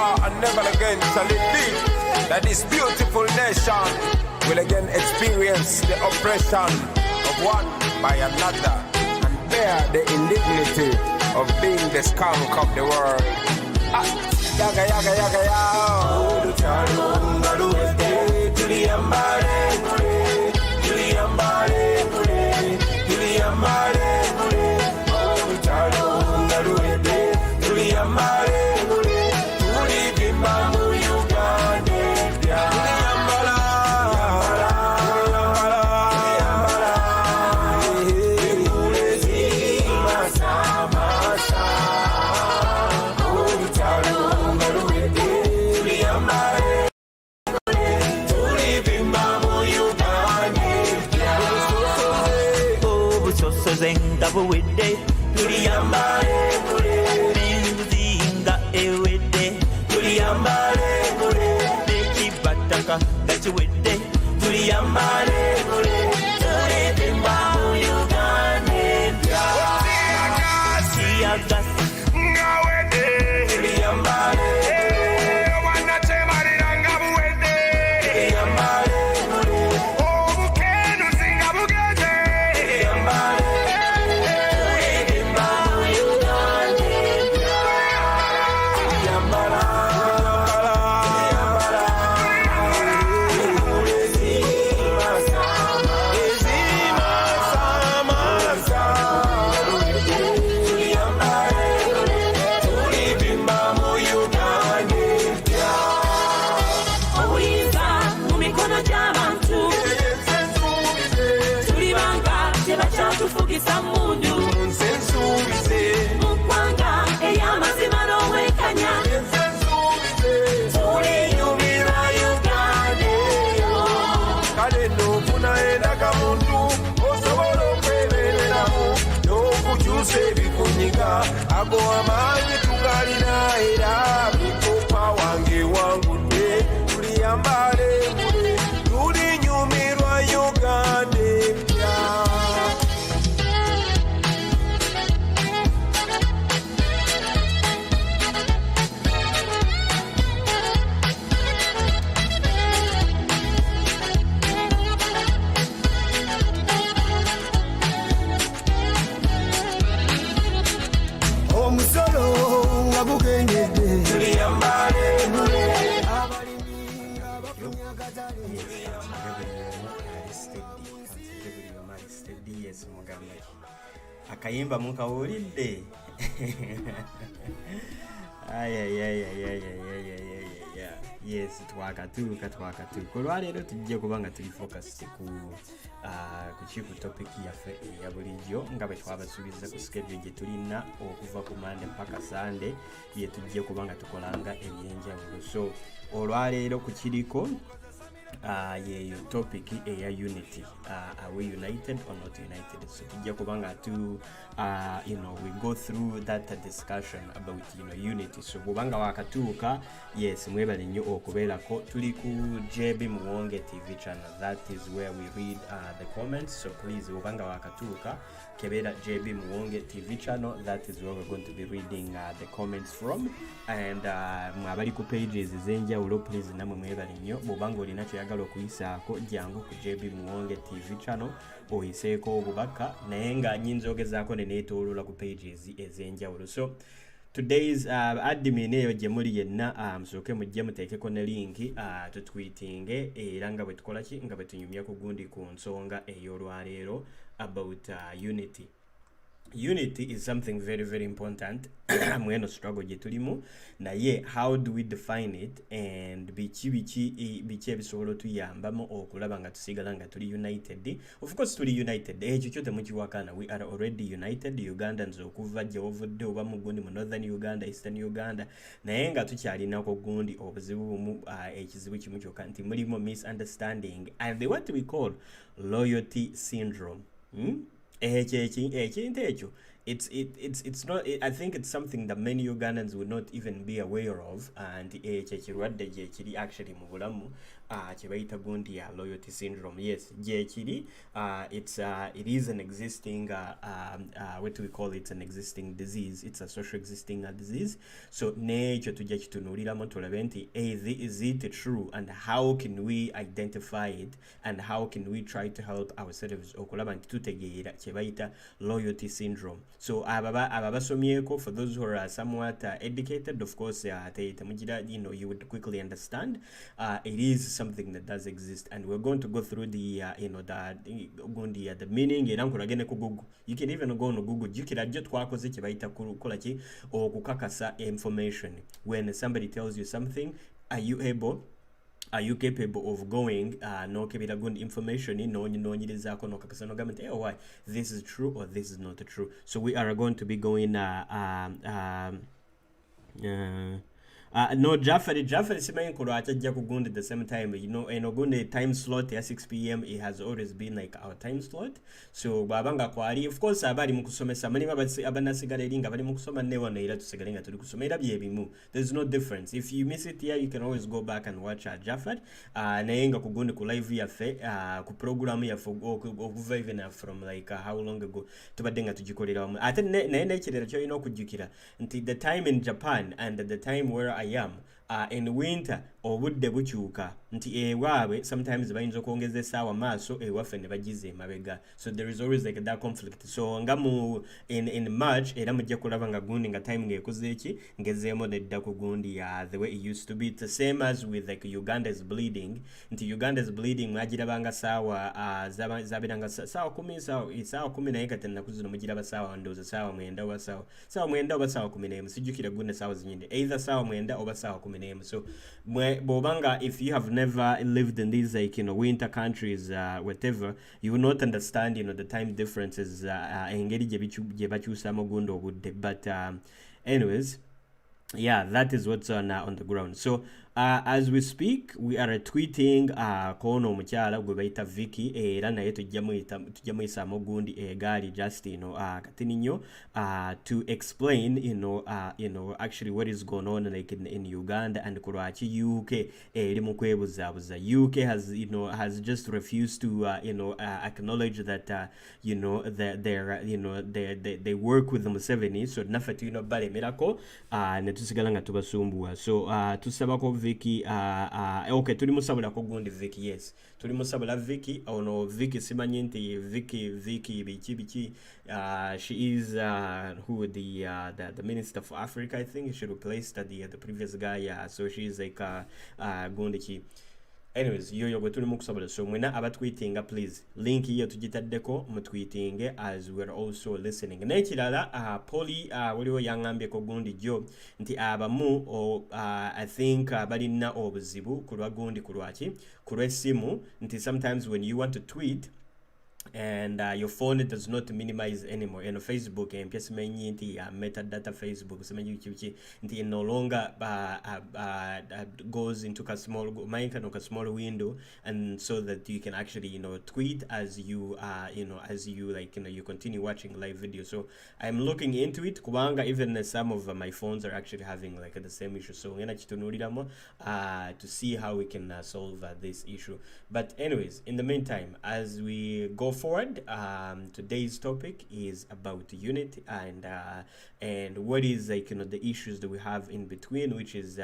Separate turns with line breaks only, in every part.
far and never again shall it be that this beautiful nation will again experience the oppression of one by another and bear the indignity of being the skunk of the world. Yaga yaga yaga yaga.
With day, Tuliambare, Menzinga, Ewede, Tuliambare, Bataka, that's with day, Tuliambare, Tuliambare, Uganda, Siagas, Nawede, Tuliambare. Ago amanyi tugalina era bikopa wange wangude tuliyambale mule tulinyumirwa Uganda empya. Akayimba mukawulidde. Yes, twakatuuka. Olwaleero tujja kuba nga tuli focus ku topic yaffe eya bulijjo nga bwe twabasuubiza ku schedule gye tulina okuva ku Monday mpaka Sunday bye tujja kuba nga tukolanga ebyenjawulo. So olwaleero ku kiriko yeyo topic eya unity. Are we united or not united? So tujja kubanga we go through that discussion about unity. So bubanga wakatuuka, yes, mwebale nnyo okubeerako. Tuli ku JB Muwonge TV channel. That is where we read the comments. So please bubanga wakatuuka kebera JB Muwonge TV channel. That is where we're going to be reading the comments from. And mwabali ku pages ezenjawulo, please namwe mwebale nnyo. Bubanga olina kyayagala okuyisaako jangu ku JB Muwonge TV channel oyiseeko obubaka naye nga nyinza ogezaako neneetooloola ku pages ezenjawulo. So today's admin eyo gye muli yenna musooke mujje muteekeko ne linki tutweetinge era nga bwe tukola ki nga bwe tunyumya ku gundi ku nsonga ey'olwaleero about unity. Unity is something very, very important. Mweno struggle gye tulimu naye how do we define it and biki ebisobola tuyambamu okulaba nga tusigala nga tuli united. Of course tuli united, ekyo kyo temukiwakana. We are already united. Ugandans okuva gye wavudde oba mu gundi mu northern Uganda, eastern Uganda, naye nga tukyalinako gundi obuzibu bumu, ekizibu kimu kyokka nti mulimu misunderstanding and what we call loyalty syndrome. Ekintu ekyo it's not I think it's something that many Ugandans would not even be aware of, and kyekirwadde gyekiri actually mu bulamu kye bayita gundi ya loyalty syndrome. Yes, gyekiri it is an existing what do we call it, an existing disease. It's a social existing disease. So nekyo tujja kitunuuliramu tulabe nti is it true, and how can we identify it, and how can we try to help ourselves okulaba nti tutegeera kye bayita loyalty syndrome. So ababasomyeko, for those who are somewhat educated, of course you would quickly understand it is something that does exist, and we're going to go through the the meaning era nkulagene ku Google. You can even go on Google jukira jjo twakoze kye bayita kukola ki okukakasa information. When somebody tells you something, are you capable of going no kebira good information nonyirizaako nokakasa nogamba nti why this is true or this is not true. So we are going to be going no Jaffery simanyi kulwakajja kugundi at the same time, enogundi time slot ya 6 p.m. it has always been like our time slot. So bwabanga kwali of course abali mu kusomesa malimu abanasigala eringa bali mu kusoma ne wano era tusigale nga tuli kusoma era byebimu. There's no difference. If you miss it here, you can always go back and watch Jaffery naye nga kugundi ku live yaffe ku program yaffe okuva even from like how long ago tubadde nga tugikolera wamu ate naye nekirera kyolina okujjukira nti the time in Japan and the time where I am in winter obudde bukyuka nti ewaabwe sometimes bayinza okwongeza essaawa maaso ewaffe ne bagize emabega. So there is always like that conflict. So nga mu in March era mujja kulaba nga gundi nga time ng'ekoze eki ngezeemu nedda ku gundi the way it used to be. It's the same as with like Uganda's bleeding. Nti Uganda's bleeding mwagirabanga saawa zabiranga saawa 10 saawa 10 naye kati ennaku zino mugiraba saawa ndowooza saawa 9 oba saawa 9 oba saawa 11 sijjukira gundi saawa zinyinde either saawa 9 oba saawa 11. So bobanga if you have never lived in these like winter countries whatever, you will not understand the time differences engeri gye bakyusamu gundi obudde. But anyways, yeah, that is what's on the ground. So as we speak, we are tweeting kono omukyala gwe bayita Vicky era naye tujja muyisaamu gundi egaali just katini nnyo to explain actually what is going on like in Uganda and kulwaki UK eri mu kwebuzaabuza. UK has just refused to acknowledge that they work with the Museveni. So naffe tulina balemerako ne tusigala nga tubasumbuwa. So tusabako Vicky okay tuli musabulako gundi Vicky. Yes, tuli musabula Vicky. No Vicky simanyi nti Vicky biki she is who the Minister for Africa, I think. She replaced the previous guy. So she is like gundi ki. Anyways, yoyo gwe tuli mu kusobola. So mwena abatweetinga please link hiyo tugitaddeko mutweetinge as we are also listening. Nekirala Poli waliwo yangambye ko gundi jo nti abamu I think balina obuzibu kulwa gundi kulwaki kulwesimu nti sometimes when you want to tweet and your phone does not minimize anymore. And Facebook and simanyi nti metadata Facebook simanyi kichi nti no longer goes into a small window, and so that you can actually tweet as you you continue watching live video. So I'm looking into it kubanga even some of my phones are actually having like the same issue. So ngena kitunuliramo to see how we can solve this issue. But anyways, in the meantime, as we go forward, today's topic is about unity and what is the issues that we have in between, which is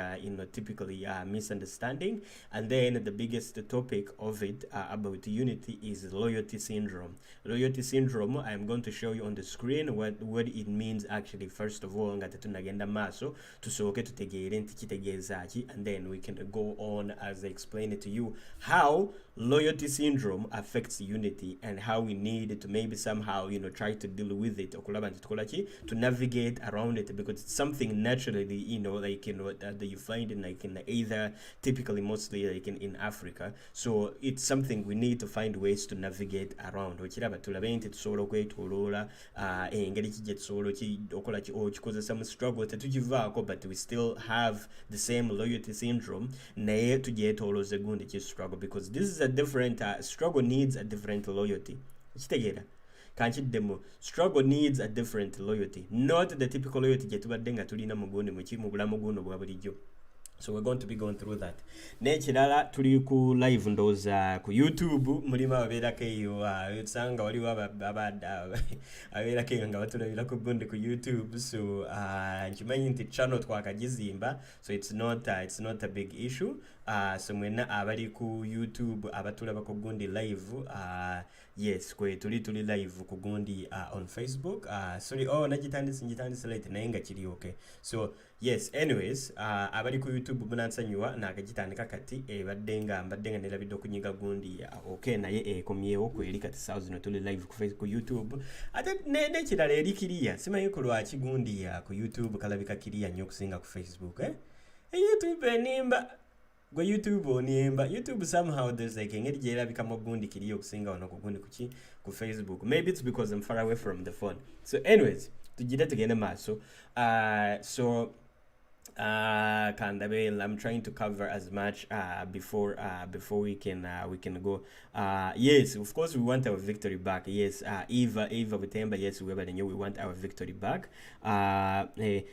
typically misunderstanding. And then the biggest topic of it about unity is loyalty syndrome. Loyalty syndrome, I'm going to show you on the screen what it means actually. First of all, nga tunagenda maso tusooke tutegeere nti kitegeeza ki, and then we can go on as I explain it to you how loyalty syndrome affects unity and how we need to maybe somehow try to deal with it okulaba nti tukola ki to navigate around it, because it's something naturally that you find in either typically mostly like in Africa. So it's something we need to find ways to navigate around. Okiraba tulabe nti tusobola okwetoloola engeri kijja tusobola okola ki okikozesa mu struggle tetukivaako, but we still have the same loyalty syndrome naye tugyetolooze gundi ki struggle, because this is a different struggle needs a different loyalty. Kitegeera kankiddemu struggle needs a different loyalty, not the typical loyalty gye tubadde nga tulina mu bulamu guno bwa bulijjo. So we're going to be going through that. Nekirala tuli ku live ndooza ku YouTube mulimu ababeerako eyo usanga waliwo ababeerako eyo nga batulabira ku gundi ku YouTube. So nkimanyi nti channel twakagizimba, so it's not a big issue. So mwenna abali ku YouTube abatulaba ku gundi live, yes kwe tuli live ku gundi on Facebook. Sorry, ngitandise late naye nga kiri okay. So yes, anyways, abali ku YouTube munansanyuwa nakagitandika kati mbadde nga nerabidde okunyiga gundi okay naye ekomyewo kweri kati saa zino tuli live ku Facebook, ku YouTube. Ate nekirala eri kiriya simanyi ku lwaki gundi ku YouTube kalabika kiriya nnyo okusinga ku Facebook. YouTube enimba gwe YouTube onimba. YouTube somehow there's like engeri gyerabikamu gundi kiriya okusinga wano ku gundi ku Facebook. Maybe it's because I'm far away from the phone. So anyways, tugende maaso. So Kandabel, I'm trying to cover as much before we can go. Yes, of course we want our victory back. Yes, Eva Butemba, yes, we want our victory back.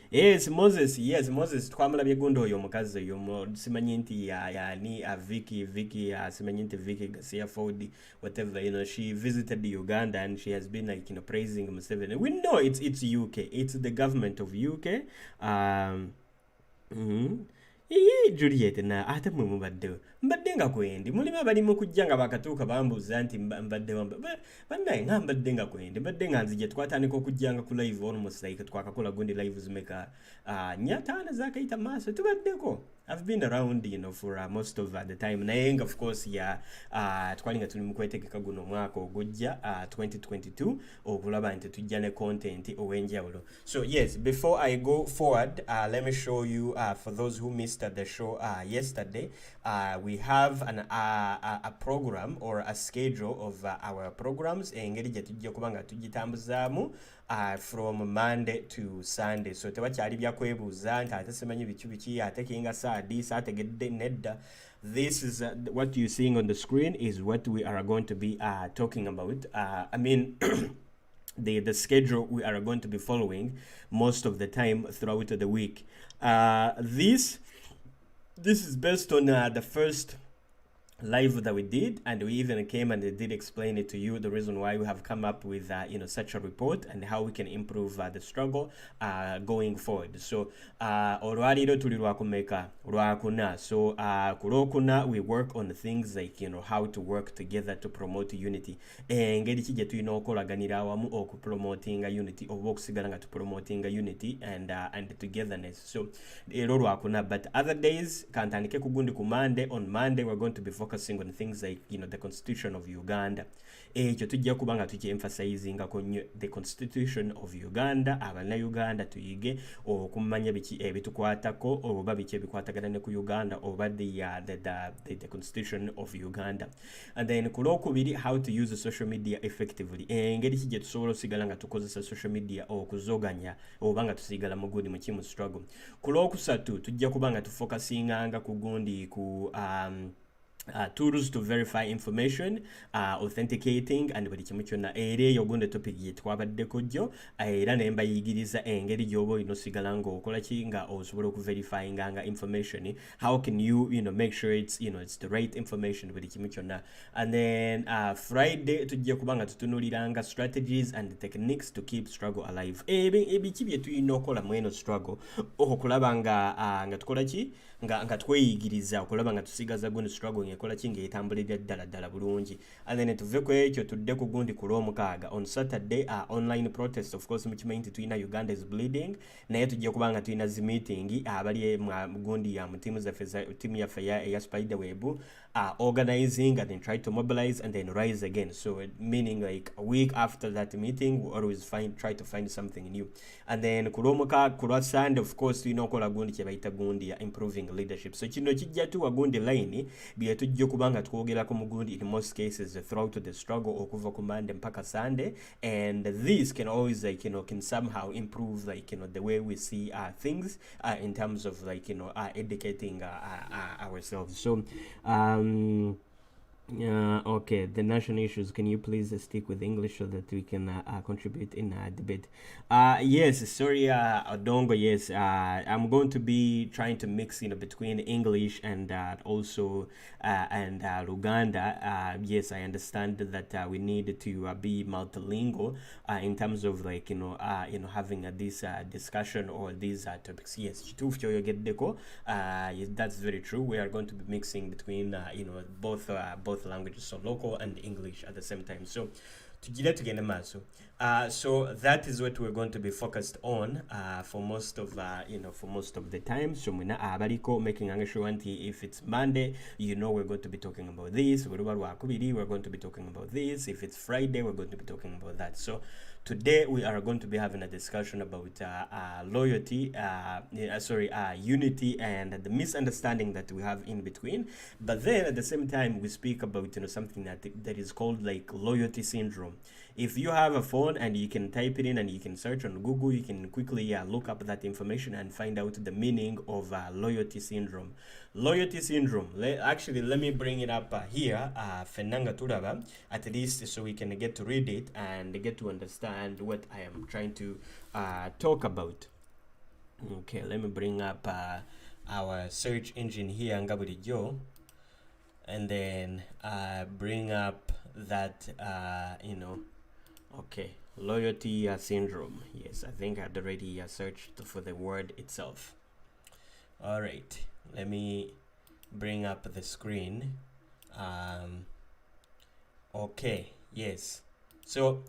Yes, Moses, twamulabye gundo oyo mukazi oyo simanyi nti ni Vicky simanyi nti Vicky Garcia Ford, whatever, you know, she visited the Uganda and she has been like, you know, praising Museveni. We know it's UK, it's the government of UK. Juliet na ate mwe mbadde nga kwendi mulimu abalimu kujja nga bakatuuka bambuuza nti mbadde bannaye nga mbadde nga kwendi mbadde nga nzije twatandika okujjanga ku live almost like twakakola gundi live zimeka 4 zakayita maaso tubaddeko. I've been around, you know, for most of the time. Naye of course twalinga tuli mu kwetegeka guno mwaka ogujja 2022 okulaba nti tujja ne content ow'enjawulo. So yes, before I go forward, let me show you for those who missed the show yesterday, we have a program or a schedule of our programs engeri gye tujja kuba nga tugitambuzaamu from Monday to Sunday. So tewakyali bya kwebuuza nti ate simanyi biki ate kinga saadi saategedde nedda. This is what you're seeing on the screen is what we are going to be talking about. I mean the schedule we are going to be following most of the time throughout the week. This is based on the first live that we did, and we even came and did explain it to you, the reason why we have come up with you know, such a report and how we can improve the struggle going forward. So olwaliro tuli lwakumeka lwakuna. So kulokuna we work on things like, you know, how to work together to promote unity. Engeri ki gye tulina okolaganira awamu okupromotinga unity oba okusigala nga tupromotinga unity and togetherness. So ero lwakuna, but other days kantandike kugundi ku Monday. On Monday we're going to be focusing on things like, you know, the Constitution of Uganda. Ekyo tujja kuba nga emphasizing the Constitution of Uganda. Abana Uganda tuyige okumanya biki ebitukwatako oba biki ebikwatagana ne ku Uganda oba the Constitution of Uganda. And then kulokubiri, how to use social media effectively. Engeri ki gye tusobola osigala nga tukozesa social media okuzoganya oba nga tusigala mu good mu struggle. Kulokusatu tujja kuba nga tufocusinganga ku gundi ku tools to verify information, authenticating and buli kimu kyonna. Era eyo gundi topic ye twabaddeko jjo, era ne mbayigiriza engeri gy'oba inosigala ng'okola ki nga osobola okuverifyinganga information. How can you know, make sure it's, you know, it's the right information buli kimu kyonna. And then Friday tujja kuba nga tutunuliranga strategies and techniques to keep struggle alive. Ebiki bye tulina okola mu eno struggle okulaba nga tukola ki nga tweyigiriza okulaba nga tusigaza gundi struggle ekola ki ng'etambulira ddala bulungi. And then tuve ku ekyo tudde ku gundi ku Lwomukaaga on Saturday online protest. Of course mukimanyi nti tulina Uganda is bleeding, naye tujja kuba nga tulina zi meeting abali mu gundi ya mu timu yaffe eya Spiderweb organizing and then try to mobilize and then rise again. So meaning like a week after that meeting we always try to find something new. And then ku Lwomukaaga ku Sunday of course tulina okola gundi kye bayita gundi ya improving leadership. So kino kijja tuwa gundi line bye tujja kuba nga twogerako mu gundi in most cases throughout the struggle okuva ku Monday mpaka Sunday, and this can always, like, you know, can somehow improve, like, you know, the way we see things in terms of, like, you know, educating ourselves. So Okay, the national issues. Can you please stick with English so that we can contribute in debate? Yes, sorry, Odongo. Yes, I'm going to be trying to mix, between English and also and Luganda. Yes, I understand that we need to be multilingual in terms of like having this discussion or these topics. Yes, yes, that's very true. We are going to be mixing between both languages, so local and English at the same time. So tugenda maaso. So that is what we're going to be focused on for most of the time. So mwina abaliko making sure if it's Monday, we're going to be talking about this. We're going to be talking about this. If it's Friday, we're going to be talking about that. So today we are going to be having a discussion about loyalty, unity, and the misunderstanding that we have in between. But then at the same time, we speak about something that is called like loyalty syndrome. If you have a phone and you can type it in and you can search on Google, you can quickly look up that information and find out the meaning of loyalty syndrome. Loyalty syndrome. Let me bring it up here, Fenanga Turaba, at least so we can get to read it and get to understand what I am trying to talk about. Okay, let me bring up our search engine here, Ngaburi Joe, and then bring up that, okay, loyalty syndrome. Yes, I think I'd already searched for the word itself. All right, let me bring up the screen. Okay, yes. So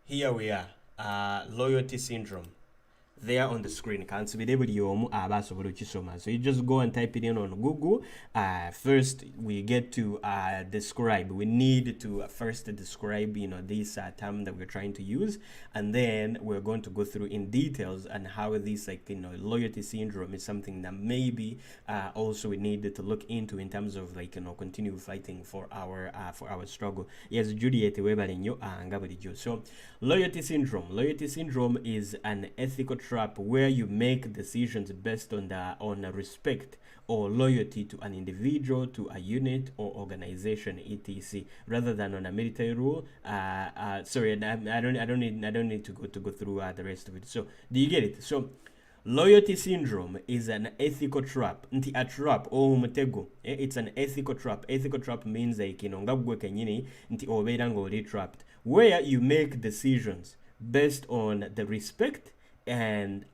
here we are, loyalty syndrome. There on the screen. So you just go and type it in on Google. First, we get to describe. We need to first describe, this term that we're trying to use, and then we're going to go through in details and how this, loyalty syndrome is something that maybe also we need to look into in terms of continue fighting for our struggle. Yes, Juliet Webalinyo Ngabadijo. So, loyalty syndrome. Loyalty syndrome is an ethical trap where you make decisions based on respect or loyalty to an individual, to a unit or organization, etc., rather than on a military rule. Sorry, I don't need to go through the rest of it. So, do you get it? So, loyalty syndrome is an ethical trap. Nti a trap or mutego. It's an ethical trap. Ethical trap means like ngabwe kenyini nti obera ngoli trapped, where you make decisions based on the respect and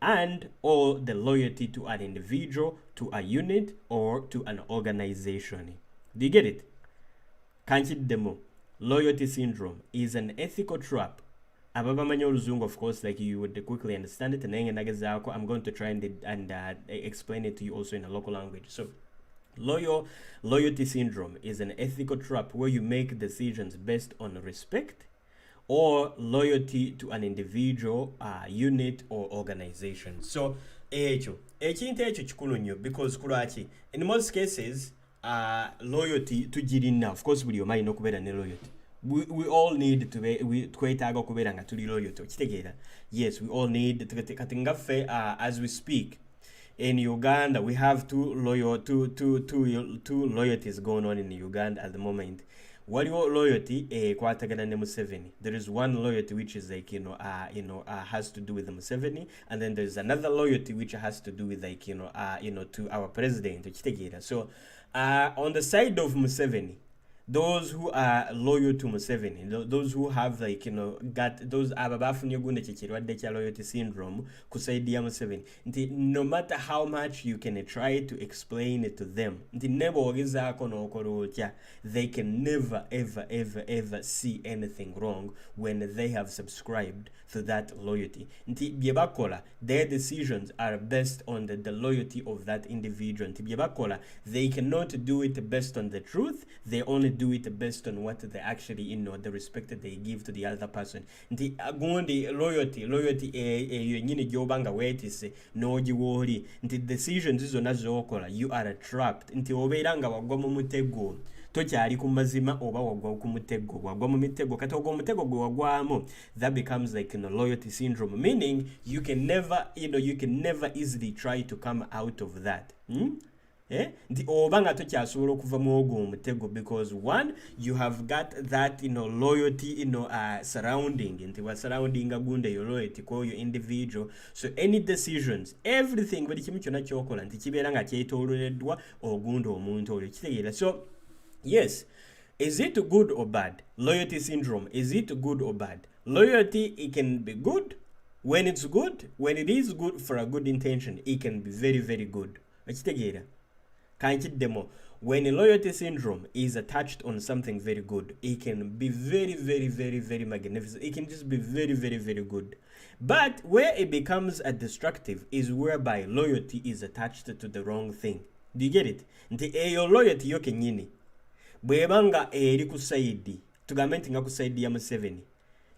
or the loyalty to an individual, to a unit, or to an organization. Do you get it? Kanchi demo. Loyalty syndrome is an ethical trap. Ababamanya oluzungu, of course, like you would quickly understand it. I'm going to try and explain it to you also in a local language. So, loyalty syndrome is an ethical trap where you make decisions based on respect or loyalty to an individual, unit, or organization. So, ekintu ekyo kikulu nnyo because kulwaki in most cases loyalty tugirina, of course buli omu alina okubeera ne loyalty. We all need to be twetaaga okubeera nga tuli loyalty. Okitegeera? Yes, we all need kati ngaffe as we speak in Uganda we have two loyalties going on in Uganda at the moment. Waliwo loyalty kwatagana ne Museveni. There is one loyalty which is like has to do with the Museveni, and then there's another loyalty which has to do with like to our president. So on the side of Museveni, those who are loyal to Museveni, those who have got those ababafunye gune chikirwadde kya loyalty syndrome kusaidia Museveni, nti no matter how much you can try to explain it to them, nti nebo ogezaako n'okola otya, they can never ever see anything wrong when they have subscribed to that loyalty. Nti byebakola, their decisions are based on the loyalty of that individual. Nti byebakola, they cannot do it based on the truth, they only do it based on what they actually the respect that they give to the other person. Nti agundi loyalty yenyini gyobanga wetise n'ogiwoli, nti decisions zonna z'okola you are trapped. Nti obeera nga wagwa mu mutego tokyali ku mazima oba wagwa ku mutego, wagwa mu mitego kati ogwa mutego gwe wagwamu, that becomes like loyalty syndrome, meaning you can never easily try to come out of that. nti oba nga tokyasobola okuva mu ogwo omutego because one you have got that loyalty surrounding nti wasurroundinga gunda your loyalty ko your individual, so any decisions everything buli kimu kyonna kyokola nti kibeera nga kyetoololeddwa ogunda omuntu olyo kitegeera. So yes, is it good or bad? Loyalty syndrome, is it good or bad? Loyalty, it can be good when it's good. When it is good for a good intention, it can be very, very good. Ekitegeera. Kankiddemo. When a loyalty syndrome is attached on something very good, it can be very, very, very, very magnificent. It can just be very, very, very good. But where it becomes a destructive is whereby loyalty is attached to the wrong thing. Do you get it? Nti eyo loyalty yo kenyini. Bwebanga eri ku side, tugambe nti nga ku side ya Museveni.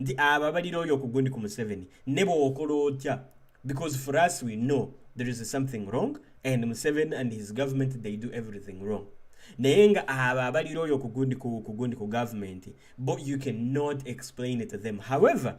Nti ababalira oyo okugundi ku Museveni. Nebo okola otya. Because for us we know there is something wrong and Museveni and his government they do everything wrong. Naye nga ababalira oyo okugundi ku government, but you cannot explain it to them. However,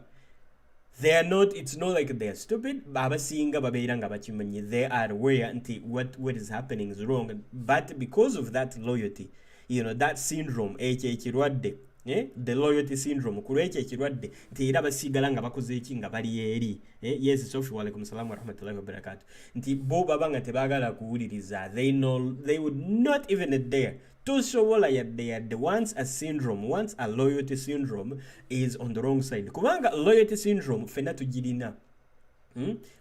they are not, it's not like they are stupid. Abasinga babeera nga bakimanyi. They are aware nti what is happening is wrong. But because of that loyalty, that syndrome, the loyalty syndrome, kulwekyo ekirwadde nti era basigala nga bakoze eki nga bali eri. Yes, Sophie, wa alaikum salam wa rahmatullahi wa barakatuh. Nti bo baba nga tebagala kuwuliriza. They would not even dare to sobola yadde once a loyalty syndrome is on the wrong side. Kubanga loyalty syndrome fena tugirina.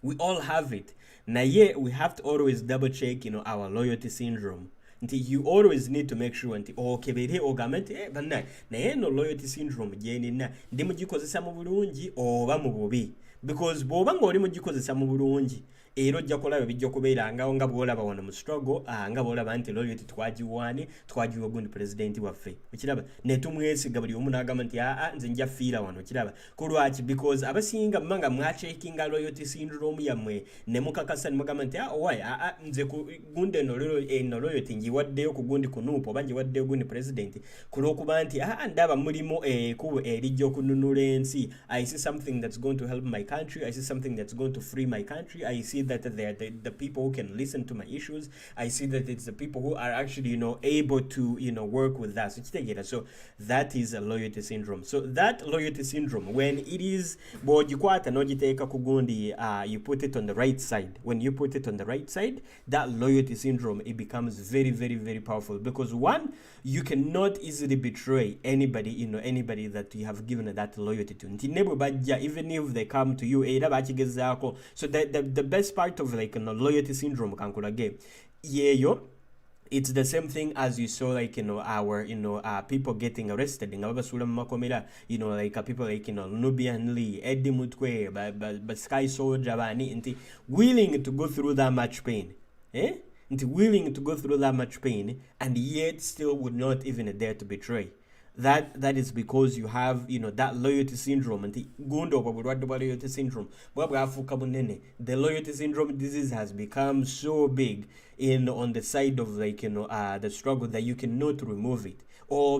We all have it. Naye we have to always double check our loyalty syndrome. Nti you always need to make sure nti okebere ogamba nti bannange naye no loyalty syndrome gyenina ndi mugikozesa mu bulungi oba mu bubi, because bw'oba ng'oli mugikozesa mu bulungi era ojja kulaba bijja kubeerangawo nga bw'olaba wano mu struggle, nga bw'olaba nti loyalty twagiwa gundi president waffe, okiraba ne tumwesiga buli omu n'agamba nti nze nja fiira wano, okiraba kulwaki because abasinga mmanga mwachekinga loyalty syndrome yammwe ne mukakasa ne mugamba nti nze gundi eno loyalty ngiwaddeyo ku gundi ku nuupu oba ngiwaddeyo gundi president kulw'okuba nti ndaba mulimu ekkubo erijja okununula ensi. I see something that's going to help my country. I see something that's going to free my country. I see that they are the people who can listen to my issues. I see that it's the people who are actually able to work with us. So that is a loyalty syndrome. So that loyalty syndrome, when it is bojikwata nojiteeka kugundi, you put it on the right side. When you put it on the right side, that loyalty syndrome, it becomes very, very, very powerful, because one, you cannot easily betray anybody, anybody that you have given that loyalty to. Even if they come to you, so the best part of loyalty syndrome kankulage yeyo, it's the same thing as you saw our people getting arrested nga babasula mu makomera, people like Nubian Lee, Eddie Mutwe, but Sky Soldier bani nti willing to go through that much pain, willing to go through that much pain, and yet still would not even dare to betray. That is because you have that loyalty syndrome. And loyalty syndrome, the loyalty syndrome disease has become so big on the side of the struggle that you cannot remove it. Or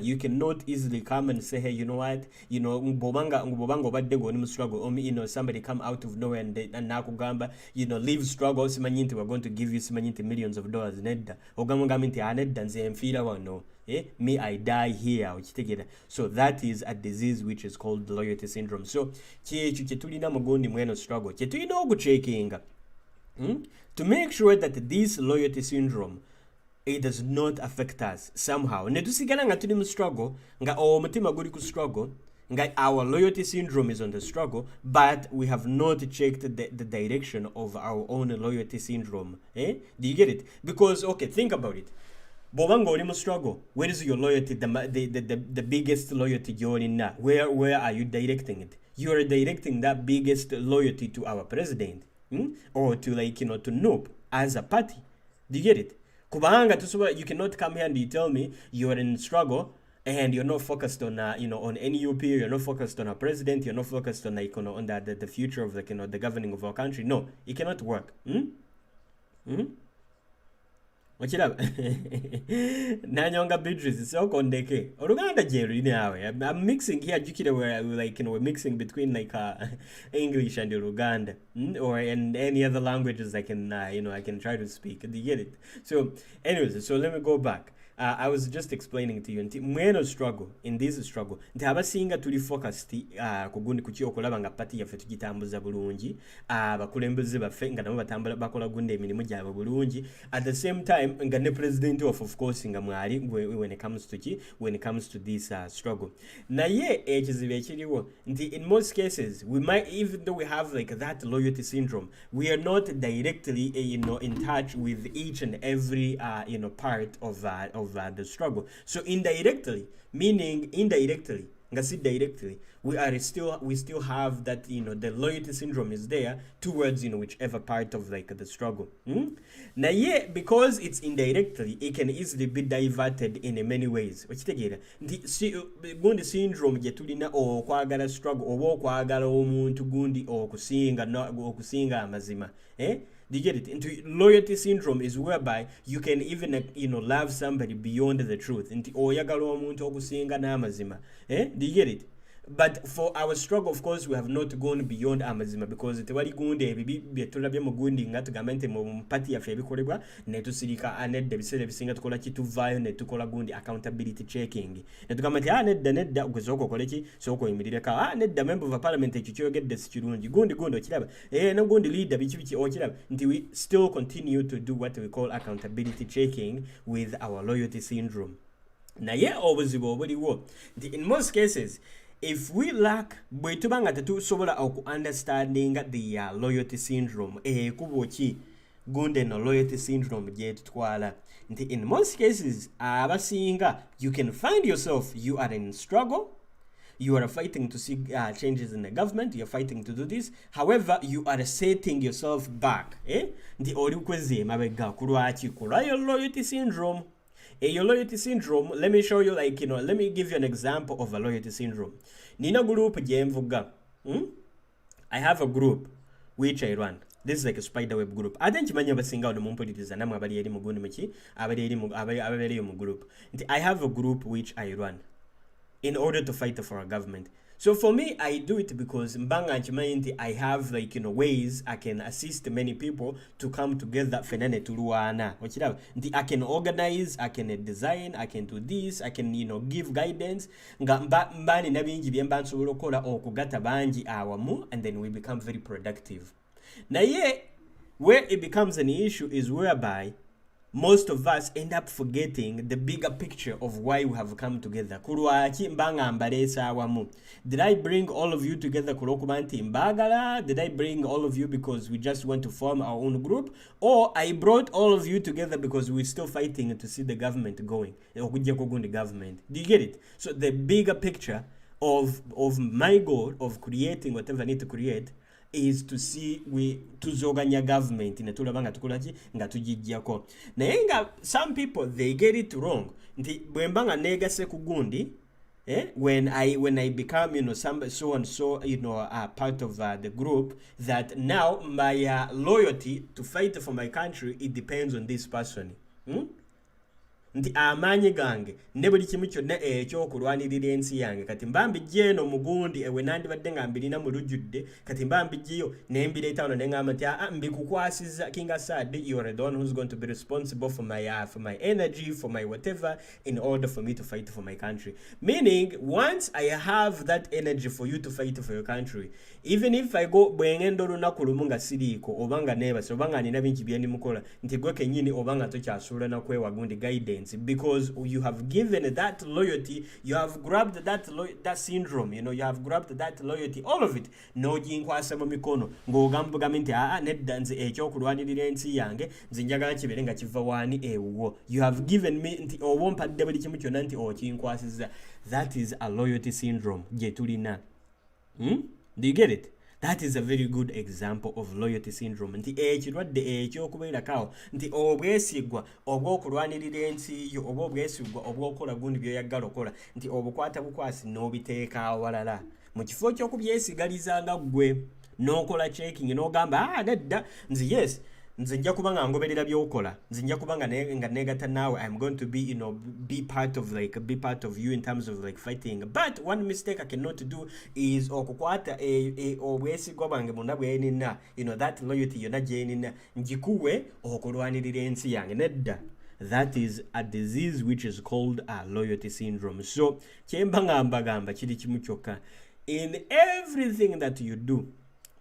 you cannot easily come and say, hey, you know what, struggle, somebody come out of nowhere and nakugamba, leave struggle, we're going to give you millions of dollars. Me, I die here. So that is a disease which is called loyalty syndrome. So tulina mugundi mweno struggle tulina okucheckinga to make sure that this loyalty syndrome, it does not affect us somehow. Netusigala nga tuli mu struggle nga omutima guli ku struggle nga our loyalty syndrome is on the struggle, but we have not checked the direction of our own loyalty syndrome. Do you get it? Because think about it. Bobango oli mu struggle, where is your loyalty, the biggest loyalty you're na? Where are you directing it? You are directing that biggest loyalty to our president, or to to NOP as a party. Do you get it? Kubanga you cannot come here and you tell me you are in struggle and you're not focused on on NUP, you're not focused on our president, you're not focused on on the future of the governing of our country. No, it cannot work. Ochiraba Nanyonga Beatrice so kondeke Oluganda jeri nawe I'm mixing here jukire where like we're mixing between like English and Uganda or and any other languages I can I can try to speak. Do you get it? So anyways, so let me go back. I was just explaining to you nti mweno struggle in this struggle nti abasinga tuli focused kugundi kuki okulaba nga party yaffe tugitambuza bulungi abakulembeze baffe nga nabo batambula bakola gundi emirimu gyabwe bulungi at the same time nga ne president of course nga mwali when it comes to this struggle naye ekizibu ekiriwo nti in most cases we might, even though we have like that loyalty syndrome, we are not directly in touch with each and every part of the struggle. So indirectly, meaning indirectly, directly, we still have that the loyalty syndrome is there towards whichever part of like the struggle. Now yeah, because it's indirectly, it can easily be diverted in many ways. Okitegera gundi syndrome jetulina okwagala struggle oba okwagala omuntu gundi okusinga amazima do you get it? Into loyalty syndrome is whereby you can even love somebody beyond the truth. Into oyagala omuntu okusinga n'amazima. Do you get it? But for our struggle, of course, we have not gone beyond amazima because tewali gundi ebibi byetulabye mu gundi nga tugamba nti mu party yaffe ebikolebwa ne tusirika anedda ebiseera ebisinga tukola kituvaayo ne tukola gundi accountability checking ne tugamba nti nedda ogezooka okole ki sooka oyimirireka nedda member of parliament ekyo kyogedde si kirungi gundi okiraba ne gundi leader biki okiraba nti we still continue to do what we call accountability checking with our loyalty syndrome. Naye obuzibu obuliwo nti in most cases if we lack bwetubanga tetusobola understanding the loyalty syndrome kuboki gunde no loyalty syndrome jetutwala nti in most cases abasinga you can find yourself you are in struggle, you are fighting to see changes in the government, you're fighting to do this, however you are setting yourself back nti oli kweze mabega kulwaki kulwa loyalty syndrome. Your loyalty syndrome, let me show you let me give you an example of a loyalty syndrome. Nina group jemvuga. I have a group which I run. This is like a Spiderweb group. I think manya basinga ono mumpolitiza namwe abali eri mugundi miki abali mu group. I have a group which I run in order to fight for a government. So for me, I do it because mbanga nchimanyi I have ways I can assist many people to come together fenane tuluana. Ochiraba nti I can organize, I can design, I can do this, I can give guidance. Nga mbani nabingi byemba nsobola okola okugata bangi awamu and then we become very productive. Now yeah, where it becomes an issue is whereby most of us end up forgetting the bigger picture of why we have come together. Kulwaki mbanga mbalesa awamu. Did I bring all of you together kulokubanti mbagala? Did I bring all of you because we just want to form our own group? Or I brought all of you together because we're still fighting to see the government going. The government. Do you get it? So the bigger picture of my goal of creating whatever I need to create is to see we tuzoganya government netulabanga tukolaki nga tujijjako naye nga some people they get it wrong nti bwembanga negase kugundi when I become some so and so part of the group that now my loyalty to fight for my country it depends on this person. Nti amanyi gange ne buli kimu kyonna ekyokulwanirira ensi yange kati mbambijje eno mugundi ewe nandibadde nga mbirina mu lujjudde kati mbambijjeyo ne mbireeta wano ne ngamba nti mbikukwasiza King Assad, you are the one who's going to be responsible for my energy, for my whatever, in order for me to fight for my country. Meaning, once I have that energy for you to fight for your country, even if I go bwengendo lunaku lumu nga siriiko obanga nebase obanga nina bingi byendi mukola nti gwe kenyini obanga tokyasuula na kwewa gundi guidance because you have given that loyalty, you have grabbed that syndrome, you have grabbed that loyalty, all of it n'oginkwasa mu mikono ng'ogamba nti nedda nze ekyokulwanirira ensi yange nze njagala kibeere nga kiva waani ewuwo. You have given me nti oba mpadde buli kimu kyonna nti okinkwasiza. That is a loyalty syndrome gye tulina. Do you get it? That is a very good example of loyalty syndrome. Nti ekirwadde ekyokubeerako nti obwesigwa obw'okulwanirira ensi yo oba obwesigwa obw'okola gundi byoyagala okola nti obukwata bukwasi n'obiteeka awalala mu kifo ky'okubyesigalizanga ggwe n'okola checking n'ogamba nedda nzi yes nze njja kuba nga ngoberera byokola nze njja kuba nga negata naawe I'm going to be be part of you in terms of like fighting, but one mistake I cannot do is okukwata obwesigwa bwange munda bwenina that loyalty yonna gyenina njikuwe okulwanirira ensi yange. Nedda, that is a disease which is called loyalty syndrome. So kyemba ngamba kiri kimu kyokka, in everything that you do,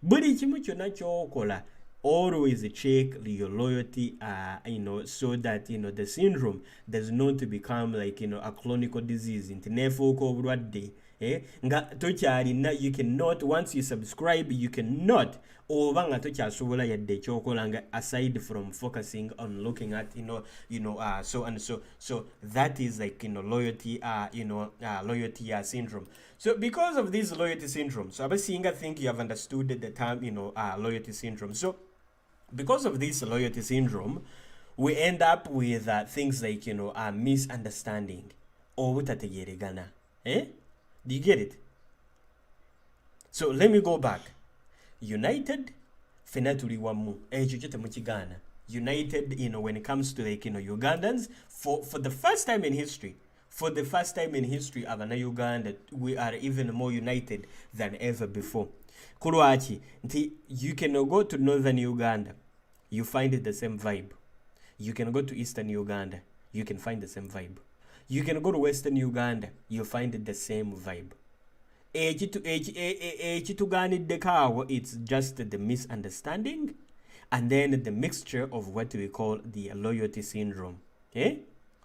buli kimu kyonna kyokola, always check your loyalty, so that the syndrome does not become like a chronic disease. Nga tokyalina, you cannot, once you subscribe, you cannot oba nga tokyasobola yadde ekyokolanga aside from focusing on looking at so and so that is like loyalty loyalty syndrome. So because of this loyalty syndrome, so abasinga think you have understood the term loyalty syndrome. So because of this loyalty syndrome, we end up with things like misunderstanding or butategeregana. Do you get it? So let me go back. United fena tuli wamu ekyo kyo temukigana. United when it comes to like Ugandans, for the first time in history, abana Uganda, we are even more united than ever before. Kulwaki nti you can go to northern Uganda, you find the same vibe. You can go to eastern Uganda, you can find the same vibe. You can go to western Uganda, you find the same vibe. It's just the misunderstanding and then the mixture of what we call the loyalty syndrome.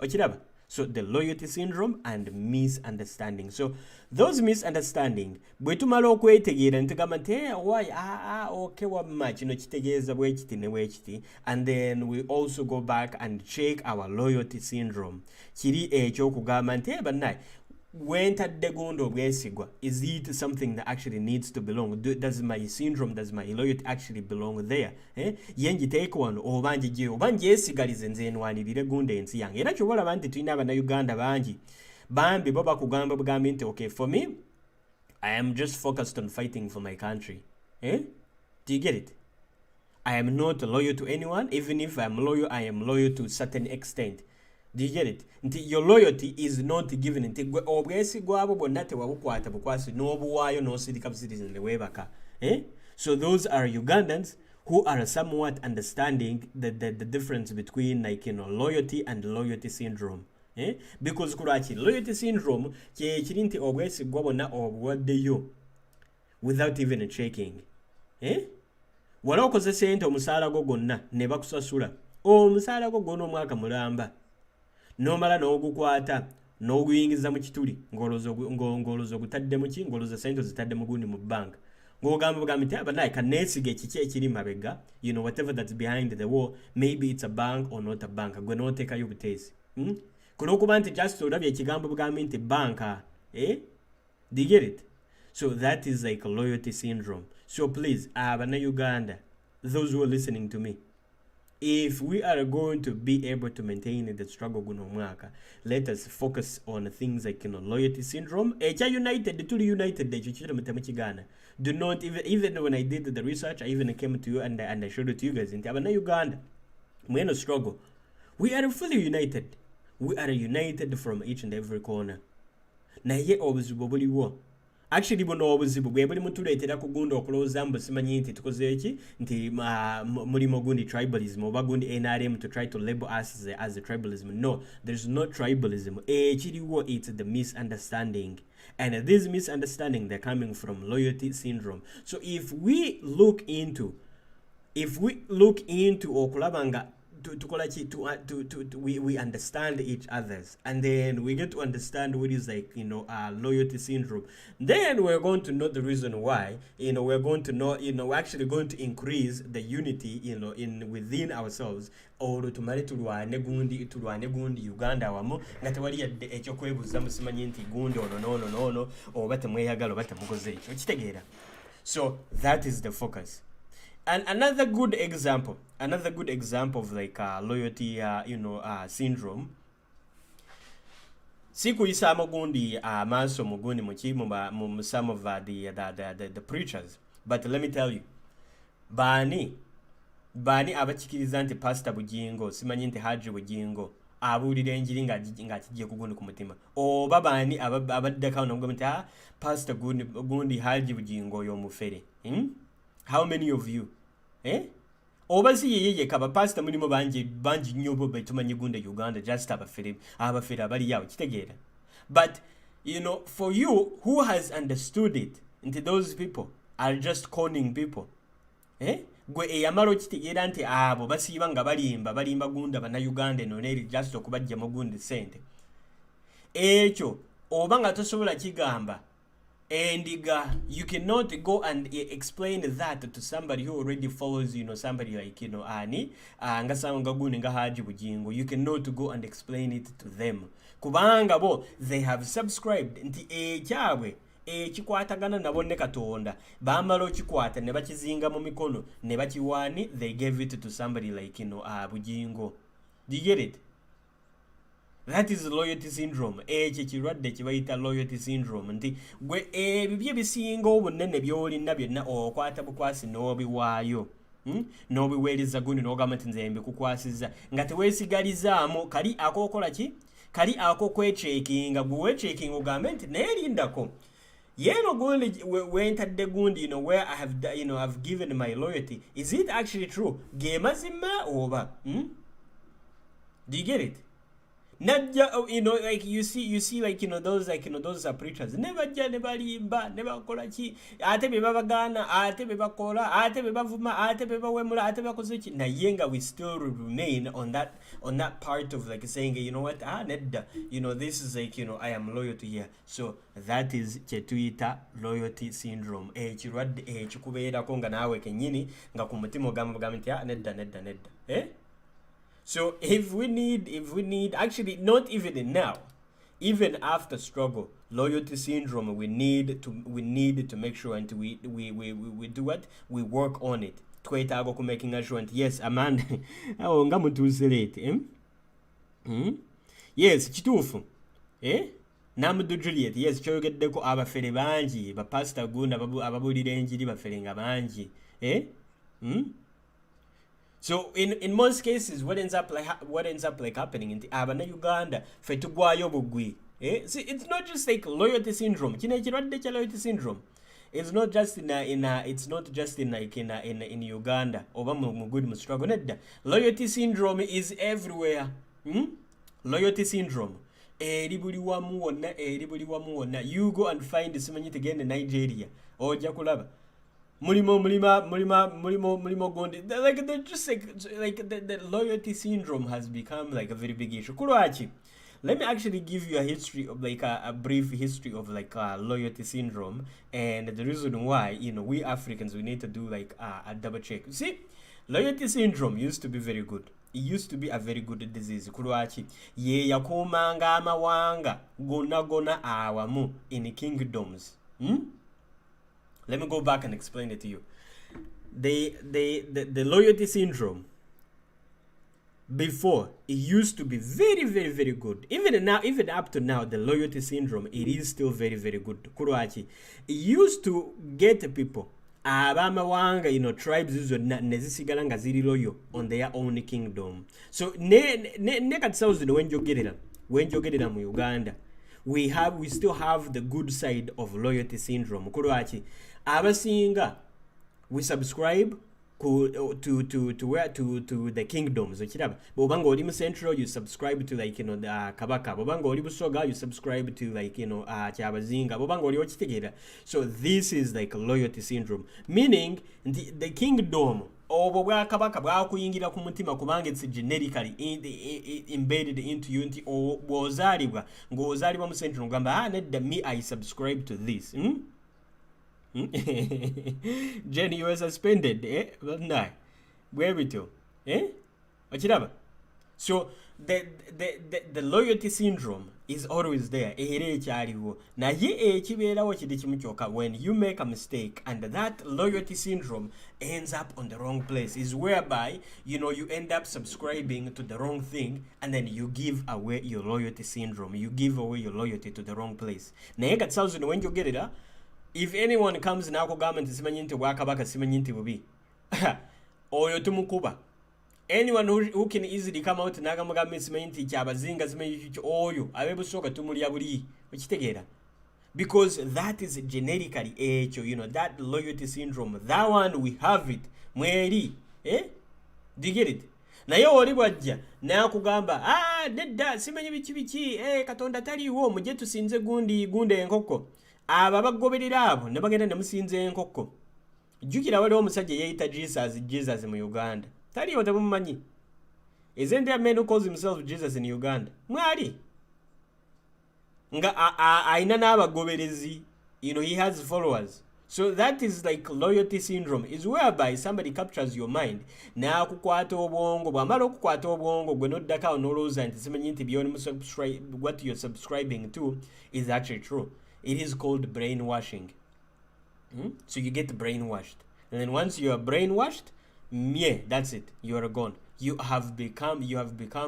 Ochiraba? So the loyalty syndrome and misunderstanding. So those misunderstanding, bwetumala okwetegeera ntugamba nti why okay wamma kino kitegeeza bwekiti ne bwekiti, and then we also go back and check our loyalty syndrome. Kiri ekyokugamba nti bannaye wentadde gundo obwesigwa, is it something that actually needs to belong? Does my syndrome, does my loyalty actually belong there? Yenjiteeko wano oba njesigalize nze nwanirire gundo ensi yange. Era kyobalaba nti tulina abannayuganda bambi bo bakugamba bugambi nti okay, for me I am just focused on fighting for my country. Do you get it? I am not loyal to anyone. Even if I am loyal, I am loyal to a certain extent. Do you get it? Your loyalty is not given. Obwesigwa bwonna tewabukwata bukwasi n'obuwaayo n'osirika busirizi ne weebaka. So those are Ugandans who are somewhat understanding the difference between loyalty and loyalty syndrome. Because kulaki loyalty syndrome kiri nti obwesigwa bwonna obuwaddeyo without even checking. Wala okoze sente omusaala gwo gwonna ne bakusasula, omusaala gwo gwonna omwaka mulamba, nomala n'ogukwata n'oguyingiza mu kituli ng'olowooza ogutadde mu ki, ng'olowooza sente zitadde mu gundi mu banka, ng'ogamba nti abanaye kaneesiga ekiki ekiri mabega, whatever that's behind the wall, maybe it's a bank or not a bank, gwe n'oteekayo buteesi. Kulwokuba nti just olabye ekigambo bugambi nti banka. Do you get it? So that is like a loyalty syndrome. So please, Uganda, those who are listening to me, if we are going to be able to maintain the struggle guno mwaka, let us focus on things like loyalty syndrome. United, tuli united, do not even when I did the research, I even came to you and I showed it to you guys in Uganda. We're in a struggle. We are fully united. We are united from each and every corner. Na ye obuzibu buliwo. Actually buno obuzibu bwe buli mutuleetera ku gundi okulowooza mbu simanyi nti tukoze eki nti mulimu gundi tribalism oba gundi NRM to try to label us as a tribalism. No, there's no tribalism. Ekiriwo, it's the misunderstanding. And this misunderstanding, they're coming from loyalty syndrome. So if we look into okulabanga we understand each others, and then we get to understand what is loyalty syndrome, then we're going to know the reason why. We're going to know, we're actually going to increase the unity in within ourselves. Or tumale tulwane gundi Uganda wamo nga tewali yadde ekyokwebuuza musimanyi nti gundi ono oba temweyagala oba temukoze ekyo kitegeera. So that is the focus. And another good example of loyalty syndrome, sikuyisa amagundi amaaso mugundi mu some of the preachers, but let me tell you, bani bani abakikiriza nti pastor Bugingo simanyi nti Haji Bugingo abuulira enjiri ng'akijje ku gundi ku mutima, oba bani abaddeko nabwo nti pastor gundi Haji Bugingo oyo omufere? How many of you? Oba si yeye yeka bapasita mulimu bangi nnyo bo betumanyi gunda Uganda, just abafere abali yawo, kitegeera. But you know, for you who has understood it, nti those people are just conning people, gwe eyamala okitegeera nti abo basiiba nga balimba gunda bannayuganda eno neri just okubajja mu gundi sente, ekyo oba nga tosobola kigamba endiga, you cannot go and explain that to somebody who already follows, you know, somebody like, you know, nga sanga gundi nga Haji Bugingo. You cannot go and explain it to them kubanga bo they have subscribed nti ekyabwe ekikwatagana nabo ne Katonda bamala okikwata ne bakizinga mu mikono ne bakiwani, they gave it to somebody like, you know, Bugingo. Do you get it? That is loyalty syndrome. Ekyo kirwadde kibayita loyalty syndrome, nti gwe ebibyo ebisinga obunene by'olina byonna okwata bukwasi n'obiwaayo, n'obiweereza gundi n'ogamba nti nze mbikukwasiza nga teweesigalizaamu kali akookola ki, kali akokwechekinga, gwe wechekinga ogambe nti neerindako yeno gundi wentadde gundi, you know, where I have, you know, I've given my loyalty, is it actually true? Ge mazima oba? Do you get it? You know, like you see like, you know, those like, you know, those are preachers never balimba never kola ki ate bebabagana ate bebakola ate bebavuma ate bebawemula ate bakoze ki na yenga, we still remain on that part of like saying, you know what, nedda, you know, this is like, you know, I am loyal to here. So that is chetuita loyalty syndrome. Kirwadde ekikubeerako nga naawe kenyini nga ku mutima ogamba nti nedda. So if we need actually not even now, even after struggle, loyalty syndrome, we need to make sure and we do what? We work on it. Twetaaga ku making sure and yes, Amanda awo nga mutuuse late, yes, kituufu, Namudu Juliet, yes, kyogeddeko abafere bangi, bapastor gunda ababuulira enjiri bafere nga bangi, So in most cases, what ends up like happening in the abana Uganda fe tugwayo bugwi. See, it's not just like loyalty syndrome. Loyalty syndrome. It's not just in Uganda. Oba mu good mu struggle. Loyalty syndrome is everywhere. Loyalty syndrome. Eribuli wamu wonna. You go and find simanyite again in Nigeria. Ojja kulaba. Mulimo gondi, like they're just like the loyalty syndrome has become like a very big issue. Kuruachi, let me actually give you a history of like a brief history of like loyalty syndrome and the reason why, you know, we Africans, we need to do like a double check. See, loyalty syndrome used to be very good. It used to be a very good disease. Kuruachi, ye yakumanga amawanga gona awamu in kingdoms. Let me go back and explain it to you. The loyalty syndrome before, it used to be very, very, very good. Even now, even up to now, the loyalty syndrome, it is still very, very good. Kuruachi, it used to get people, abamawanga, you know, tribes nezisigala nga ziri loyal on their own kingdom. So kati sauzi when you get it mu Uganda, we still have the good side of loyalty syndrome. Kuruachi, abasinga, we subscribe to the kingdoms. Bobanga oli mu Central, you subscribe to like, you know, the Kabaka. Bobanga oli Busoga, you subscribe to like, you know, Kyabazinga. Bobanga oli okitegeera. So this is like loyalty syndrome, meaning the kingdom obo bwakabaka bwakuyingira ku mutima kubanga it's generically embedded into you nti bwozaalibwa ng'ozaalibwa mu Central ngamba nedda me I subscribe to this. Jenny, you were suspended, well, no. Where we do? Ochiraba. So the loyalty syndrome is always there. When you make a mistake and that loyalty syndrome ends up on the wrong place, is whereby, you know, you end up subscribing to the wrong thing and then you give away your loyalty syndrome. You give away your loyalty to the wrong place. When you get it, if anyone comes now, government is simanyi nti bwakabaka simanyi nti bubi. oyo tumukuba. Anyone who can easily come out n'agamugambe simanyi nti kyabazinga simanyi oyo abebusooka tumulya buli okitegeera. Because that is generically ekyo, you know, that loyalty syndrome, that one we have it mweri. Do you get it? Naye oli bwajja n'akugamba nedda simanyi biki Katonda taliiwo mujje tusinze gundi enkoko. Abo abagoberera abo ne bagenda ne musinza enkoko. Jjukira waliwo omusajja yeeyita Jesus mu Uganda. Taliiwo temumanyi. Isn't there a man who calls himself Jesus in Uganda? Mwali. Nga aina n'abagoberezi. You know, he has followers. So that is like loyalty syndrome, is whereby somebody captures your mind. Na kukwata obwongo, bwamala okukwata obwongo gwe noddaka onolowooza nti simanyi nti what you're subscribing to is actually true. It is called brainwashing. So you get brainwashed. And then once you are brainwashed, that's it. You are gone. You have become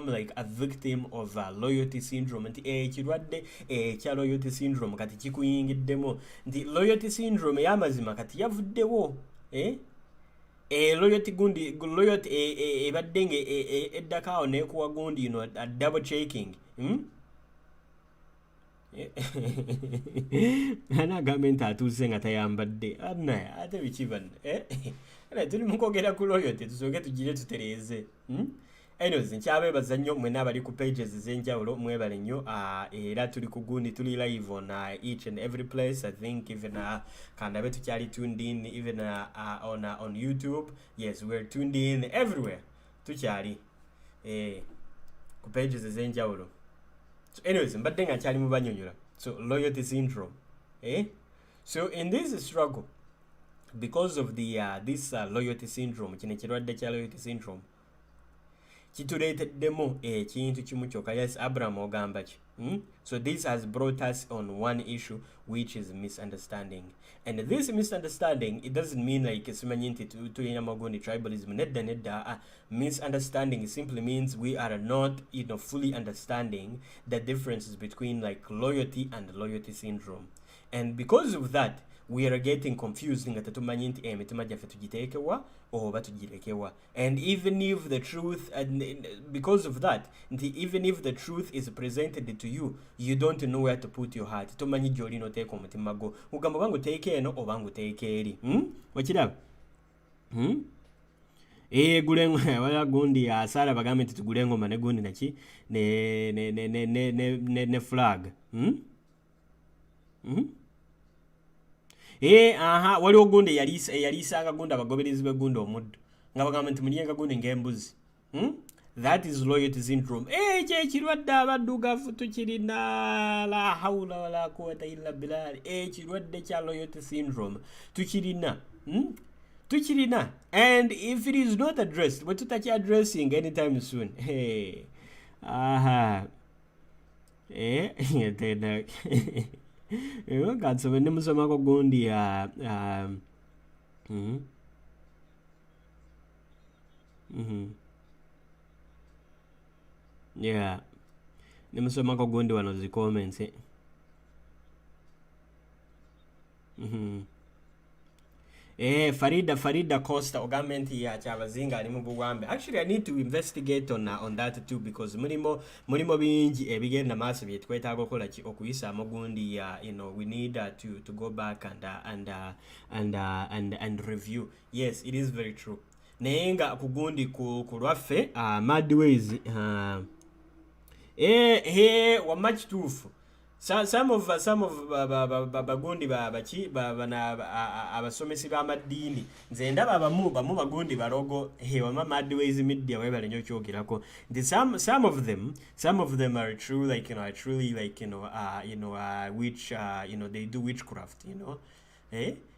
like a victim of loyalty syndrome. Nti kirwadde kya loyalty syndrome kati kikuyingiddemu. Nti loyalty syndrome y'amazima kati yavuddewo. Loyalty ebadde nga eddakaawo n'ekuwa gundi, you know, a double checking. Anagamba nti atuuse nga tayambadde. Ate biki banne? Tuli mu kwogera ku loyalty, tusooke tugire tutereeze. Anyways, nkyabeebaza nnyo mwenna abali ku pages ez'enjawulo, mwebale nnyo. Era tuli ku gundi, tuli live on each and every place. I think even kandabe tukyali tuned in even on YouTube. Yes, we're tuned in everywhere. Tukyali ku pages ez'enjawulo. So anyways, mbadde nga nkyali mu banyonyola. So loyalty syndrome. So in this struggle, because of this loyalty syndrome, kino kirwadde kya loyalty syndrome kituleeteddemu ekintu kimu kyokka. Yes, Abraham ogamba ki? So this has brought us on one issue, which is misunderstanding. And this misunderstanding, it doesn't mean like simanyi nti tulina magundi tribalism. Nedda. Misunderstanding simply means we are not, you know, fully understanding the differences between like loyalty and loyalty syndrome. And because of that, we are getting confused nga tetumanyi nti emitima gyaffe tugiteekewa oba tugirekewa. And even if the truth, and because of that, even if the truth is presented to you, you don't know where to put your heart. Tomanyi gyolina oteeka omutima gwo. Ugamba bangu teeke eno oba nguteeke eri. Wakiraba? Gulengo wala gundi asala bagambe nti tugule engoma ne gundi naki ne flag. Waliwo gundi yaliisanga gundi abagoberezi b'egundi omuddo nga bagamba nti mulyenga gundi ng'embuzi. That is loyalty syndrome. Kye kirwadde abaddugavu tukirina, la hawla wala quwwata illa billah. Kirwadde kya loyalty syndrome tukirina. And if it is not addressed, but tutaki addressing anytime soon. Kansome nemusomako gundi yeah, nemusomako gundi wano zi comments. Farida Costa ogambe nti kyabazinga ali mu buwambe. Actually, I need to investigate on that too, because mulimo bingi ebigenda maaso bye twetaaga okola ki okuyisa amagundi. You know, we need to go back and review. Yes, it is very true. Naye nga kugundi ku lwaffe Madways wamachituufu. Some of bagundi abasomesi b'amaddiini nze ndaba abamu bagundi barogo wama Madways media webale nnyo kyogerako nti some of them are true, like, you know, are truly like, you know, which you know, they do witchcraft, you know,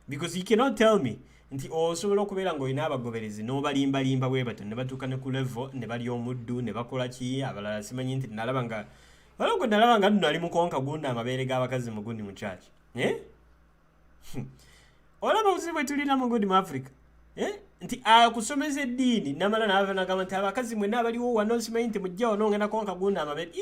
because you cannot tell me nti osobola okubeera ng'olina abagoberezi n'obalimbalimba bwe bato ne batuuka ne ku level ne bali omuddu ne bakola ki, abalala simanyi nti nalaba nga nno ali mukonka gundi amabeere g'abakazi mu gundi mu church. Olaba buzibu bwe tulina mu gundi mu Africa. Nti akusomeza eddiini namala n'ava n'agamba nti abakazi mwenna abaliwo wano simanyi nti mujja wano ngenda konka gundi amabeere.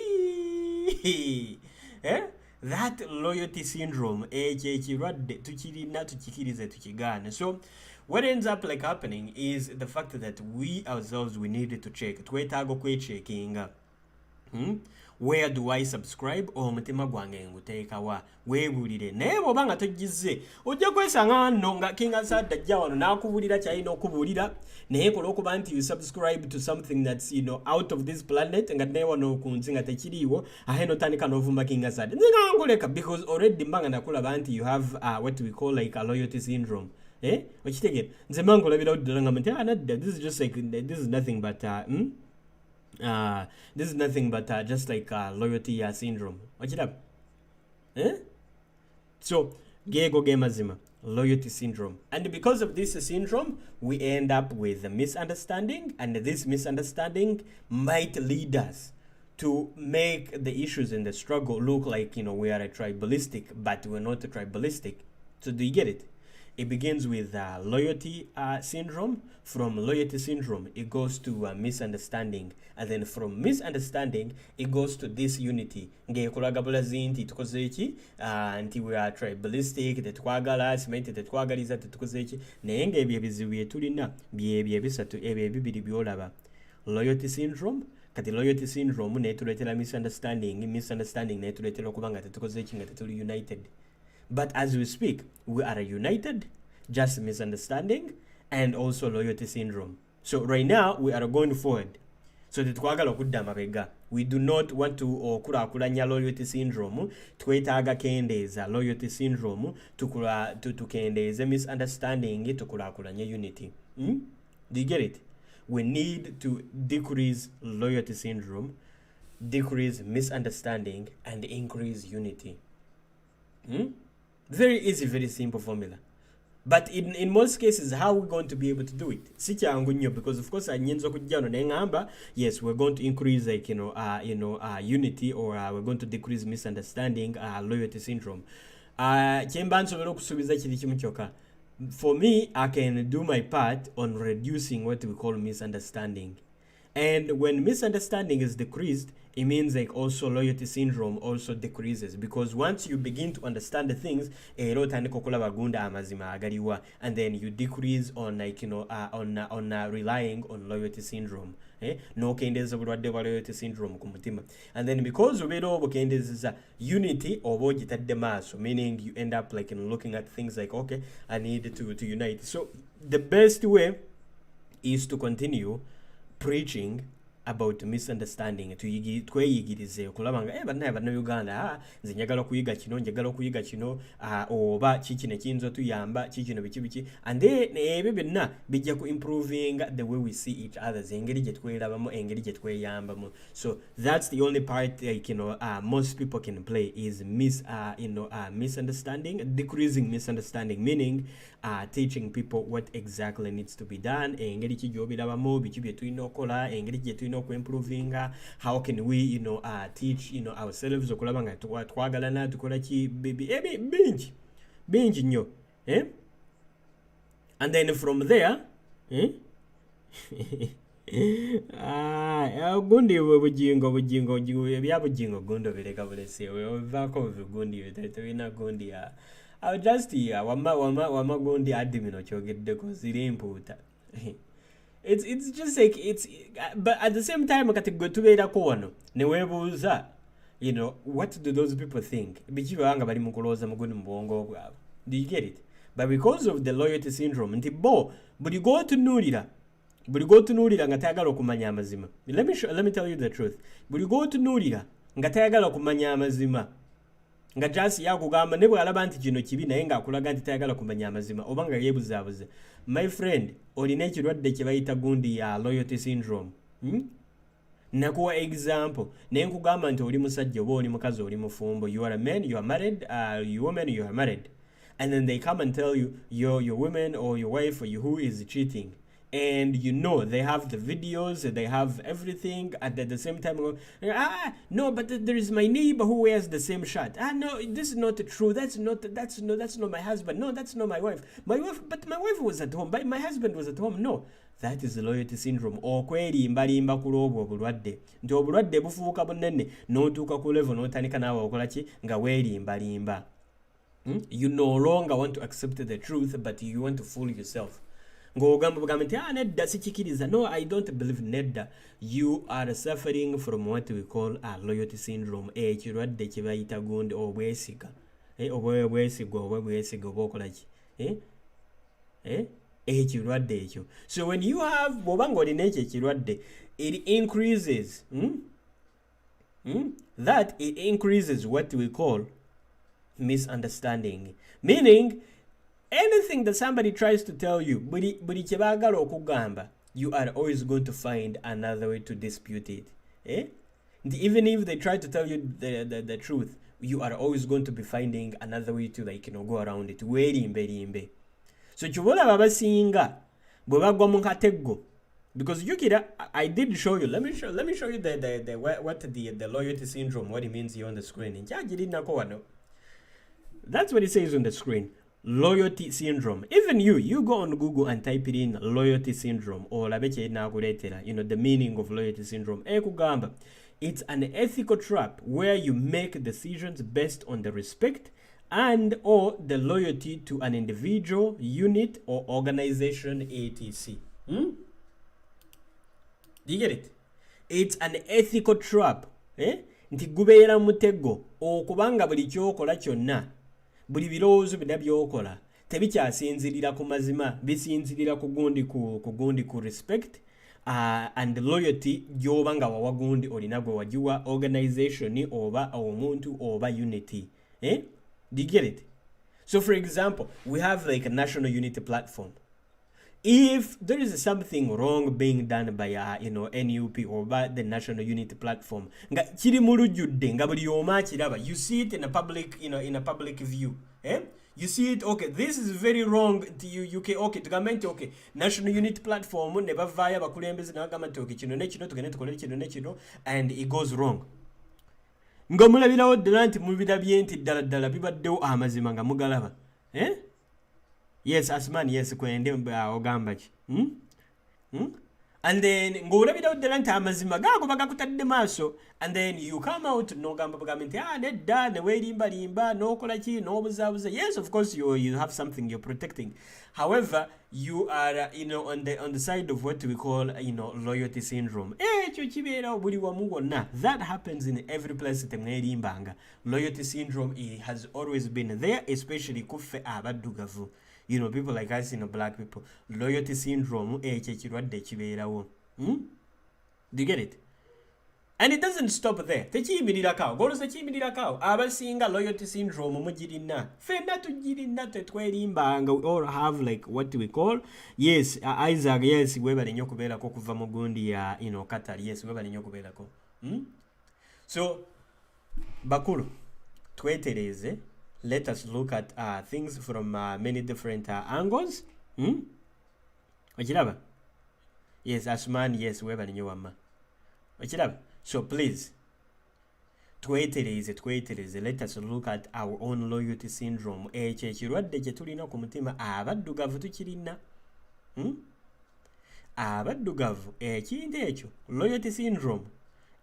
That loyalty syndrome ekirwadde tukirina tukikirize tukigaane. So what ends up like happening is the fact that we ourselves, we need to check. Twetaaga kwecheckinga. Where do I subscribe? Omutima gwange nguteekawa weebulire naye bw'oba nga tojjize ojja kwesanga nno nga King Assad ajja wano n'akubuulira kyalina okubuulira naye kola okuba nti you subscribe to something that's out of this planet nga naye wano ku nsi nga tekiriiwo ahe notandika n'ovumba King Assad nze nga nguleka because already mba nga nakulaba nti you have what we call like a loyalty syndrome. Okitegera nze mba nkulabirawo ddala nga nti nadda this is just like this is nothing but this is nothing but just like loyalty syndrome. So gego gemazima loyalty syndrome, and because of this syndrome we end up with a misunderstanding, and this misunderstanding might lead us to make the issues in the struggle look like we are a tribalistic, but we're not a tribalistic. So do you get it? It begins with loyalty syndrome. From loyalty syndrome, it goes to misunderstanding. And then from misunderstanding, it goes to disunity. Nti we are tribalistic, tetwagala, simenti tetwagaliza, tetukozeeki. Naye ng'ebyo ebizibu bye tulina byebyo ebisatu ebyo ebibiri byolaba. Loyalty syndrome, kati loyalty syndrome netuleetera misunderstanding netuleetera okuba nga tetukozeeki nga tetuli united. But as we speak, we are united, just misunderstanding, and also loyalty syndrome. So right now, we are going forward. So we do not want to okulakulanya loyalty syndrome, twetaaga kendeeza loyalty syndrome, tukendeeze misunderstanding, tukulakulanya unity. Do you get it? We need to decrease loyalty syndrome, decrease misunderstanding, and increase unity. Very easy, very simple formula. But in most cases, how are we going to be able to do it? Because of course, yes, we're going to increase like unity, or we're going to decrease misunderstanding, loyalty syndrome. For me, I can do my part on reducing what we call misunderstanding. And when misunderstanding is decreased, it means like also loyalty syndrome also decreases, because once you begin to understand the things, and then you decrease on like on relying on loyalty syndrome. No kendeza bulwadde bwa loyalty syndrome ku mutima. And then because obeera obukendezeza unity oba ogitadde maaso, meaning you end up like looking at things like, okay, I need to unite. So the best way is to continue preaching about misunderstanding. Tweyigirize okulaba nga banna Uganda nze njagala okuyiga kino oba kiki ne kiyinza tuyamba kiki no biki, and then ebyo byonna bijja ku improving the way we see each others, engeri gye twerabamu, engeri gye tweyambamu. So that's the only part like most people can play is misunderstanding, decreasing misunderstanding, meaning teaching people what exactly needs to be done, engeri ki gy'obirabamu, biki bye tulina okola, engeri gye tulina improving, how can we teach ourselves okulaba nga twagalana tukola ki bingi nnyo, and then from there gundi bugingo ebya bugingo gundo bireka bulese ovako gundi tetulina gundi I'll just wama gundi admin okyogeddeko ziri imputa. It's just like but at the same time kati go tubeera ko wano ne webuuza what do those people think, biki banga bali mukulooza mugundi mubwongo bwabwe. Do you get it? But because of the loyalty syndrome, nti buli gotunuulira nga tayagala okumanya amazima. Let me tell you the truth. Buli gotunuulira nga tayagala okumanya amazima, nga just yakugamba ne bw'alaba nti kino kibi naye ng'akulaga nti tayagala kumanya amazima oba nga yeebuzaabuza, my friend, olina ekirwadde kye bayita gundi ya loyalty syndrome. Nakuwa example, naye nkugamba nti oli musajja oba oli mukazi oli mufumbo, you are a man, you are married, you woman, you are married, and then they come and tell you your woman or your wife or you who is cheating, and they have the videos, they have everything, and at the same time no, but there is my neighbor who wears the same shirt. No, this is not true, that's not my husband, no, that's not my wife, but my wife was at home, but my husband was at home. No, that is the loyalty syndrome. Okwerimbalimba ku lwobwo obulwadde, nti obulwadde bufuuka bunene n'otuuka ku level n'otandika naawe okola ki nga weerimbalimba. You no longer want to accept the truth, but you want to fool yourself. ng'ogamba bugambe nti nedda sikikiriza. No, I don't believe nedda. You are suffering from what we call a loyalty syndrome. Ekirwadde kye bayita gundi obwesiga. Obwesiga oba okola ki? Ekirwadde ekyo. So when you have bw'oba ng'olina ekyo ekirwadde, it increases that it increases what we call misunderstanding. Meaning, anything that somebody tries to tell you, buli kye baagala okugamba, you are always going to find another way to dispute it. Even if they try to tell you the truth, you are always going to be finding another way to go around it. Werimbe. So chibola babasinga bwe bagwa mu katego, because I did show you. Let me show you the loyalty syndrome, what it means here on the screen. That's what it says on the screen. Loyalty syndrome. Even you go on Google and type it in loyalty syndrome, or the meaning of loyalty syndrome. It's an ethical trap where you make decisions based on the respect and or the loyalty to an individual, unit, or organization, etc. Do you get it? It's an ethical trap. Nti gubeera mutego okubanga buli kyokola kyonna, buli birowoozo byonna byokola tebikyasinzirira ku mazima, bisinzirira ku gundi ku respect and loyalty gy'oba nga wawa gundi olina gwe wagiwa organization oba omuntu oba unity. Do you get it? So for example, we have like a national unity platform. If there is something wrong being done by NUP or by the national unity platform, nga kiri mulujudde nga buli oma kiraba, you see it in a public in a public view. You see it, okay, this is very wrong. You okay, tugamenti okay, national unity platform ne bavaya bakulembeze nagamba nti okay, kino ne kino tugende tukole kino ne kino, and it goes wrong. Nga mulabirawo ddala nti mubirabye nti ddala bibaddewo amazima nga mugalaba. Yes, Asman, yes, kwende ogamba ki. And then ng'olabirawo ddala nti amazima gaago bagakutadde maaso, and then you come out n'ogamba bugambe nti nedda ne weerimbalimba n'okola ki n'obuzaabuza. Yes, of course you have something you're protecting. However, you are on the side of what we call loyalty syndrome. Ekyo kibeerawo buli wamu wonna. That happens in every place temwerimbanga. Loyalty syndrome has always been there, especially kuffe abaddugavu. People like us, black people. Loyalty syndrome, ekirwadde kibeerawo. Do you get it? And it doesn't stop there. Tekiyimirirako. Goloza kiyimirirako. Abasinga loyalty syndrome mugirina. Fenna tugirina tetwerimbanga. We all have like what we call, yes, Isaac, yes, webale nnyo kubeerako kuva mu gundi ya Qatar. Yes, webale nnyo kubeerako. So, bakulu, twetereze. Let us look at things from many different angles. Ochiraba? Yes, Asman, yes, webale nnyo wamma. Ochiraba? So please, twetereze, let us look at our own loyalty syndrome. Ekirwadde kye tulina ku mutima abaddugavu tukirina. Abaddugavu ekintu ekyo, loyalty syndrome,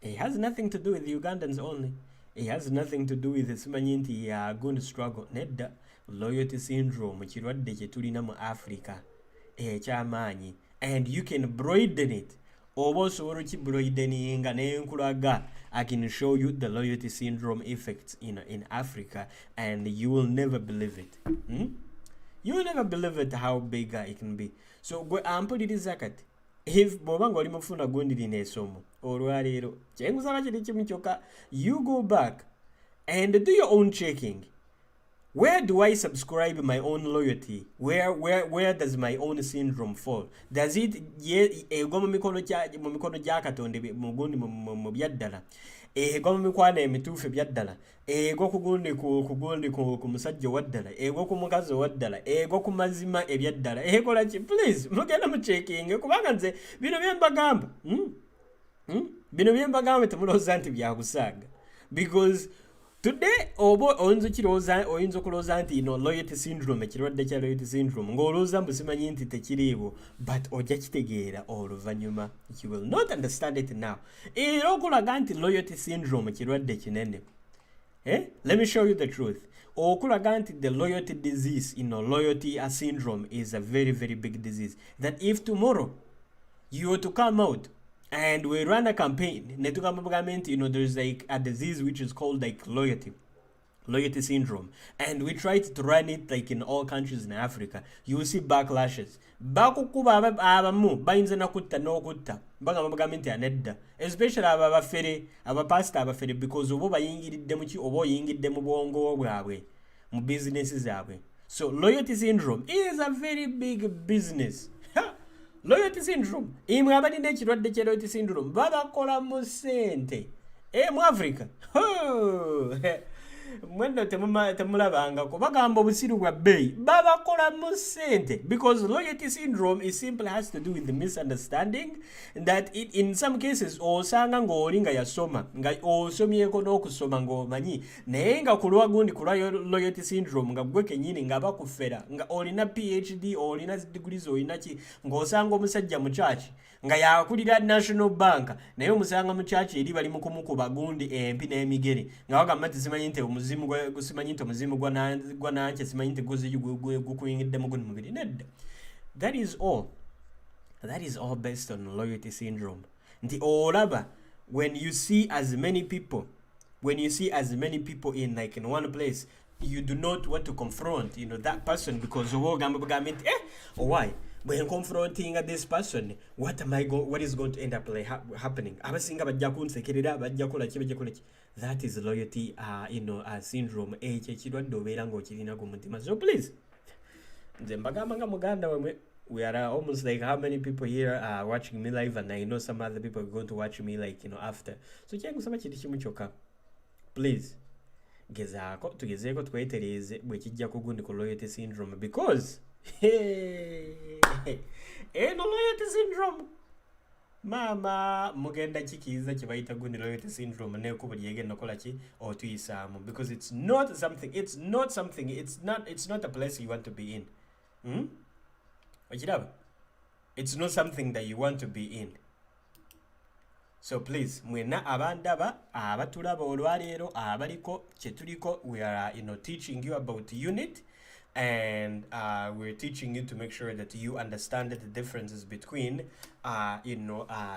it has nothing to do with the Ugandans only. It has nothing to do with the simanyi nti going to struggle. Nedda, loyalty syndrome kirwadde kye tulina mu Africa ekyamaanyi, and you can broaden it. Oba osobola okibroideninga n'enkulaga. I can show you the loyalty syndrome effects in Africa, and you will never believe it. You will never believe it how big it can be. So gwe ampuliriza kati, if bw'oba ng'oli mufuna gundi lina esomo olwaleero, kyengusaba kiri kimu kyokka, you go back and do your own checking. Where do I subscribe my own loyalty? Where does my own syndrome fall? Does it egwa mu mikono gya Katonda mugundi mu byaddala? Egwa mu mikwano emituufu ebyaddala? Egwa ku gundi ku musajja waddala? Egwa ku mukazi waddala? Egwa ku mazima ebyaddala? Ekola ki? Please, mugenda mu checking, kubanga nze bino byembagamba. Bino byembagamba temulowooza nti byakusaaga. Because today, oyinza okulowooza nti loyalty syndrome, ekirwadde kya loyalty syndrome, ng'olowooza mbu simanyi nti tekiriiwo, but ojja kitegeera oluvannyuma. You will not understand it now. Era okulaga nti loyalty syndrome kirwadde kinene. Let me show you the truth. Okulaga nti the loyalty disease, loyalty syndrome is a very, very big disease. That if tomorrow you were to come out and we run a campaign, there's like a disease which is called like loyalty syndrome, and we tried to run it like in all countries in Africa, you will see backlashes. Bakukuba abamu bayinza nakutta n'okutta bagamba nti anedda, especially abafere abapasita abafere, because obo bayingiridde mu ki oba oyingidde mu bwongo bwabwe mu business zaabwe. So loyalty syndrome is a very big business. Loyalty syndrome, imwe abalina ekirwadde kya loyalty syndrome babakola mu ssente mu Africa. Mwendo temulabangako bagamba obusiru bwa bbeeyi babakola mu ssente, because loyalty syndrome is simply has to do with the misunderstanding that in some cases osanga ng'oli nga yasoma nga osomyeko n'okusoma ng'omanyi, naye nga ku lwa gundi ku lwa loyalty syndrome nga gwe kennyini nga bakufera nga olina PhD olina degrees olina ki, ng'osanga omusajja mu church nga yakulira National Bank naye omusanga mu church eri bali mu kumukuba gundi empi n'emigere nga bagamba nti simanyi nti omuzimu gwa nanke simanyi nti gukuyingidde mu gundi mubiri. Nedda. That is all based on loyalty syndrome. Nti olaba when you see as many people in one place, you do not want to confront that person, because bagamba nti why when confronting this person, what is going to end up happening? Abasinga bajja kunsekerera bajja kola ki. That is loyalty syndrome. Ekirwadde obeera ng'okirina ku mutima. So please, nze mbagamba nga muganda wemwe, we are almost like how many people here are watching me live, and I know some other people are going to watch me after. So kyenkusaba kiri kimu kyokka, please tugezeeko twetereeze bwe kijja ku gundi ku loyalty syndrome, because loyalty syndrome mama mugenda kikiza kye bayita gundi loyalty syndrome nekuba lyegenda kola ki otuyisaamu, because it's not a place you want to be in. Okiraba, it's not something that you want to be in. So please, mwena abandaba abatulaba olwaleero abaliko kyetuliko, we are teaching you about unit, and we're teaching you to make sure that you understand the differences between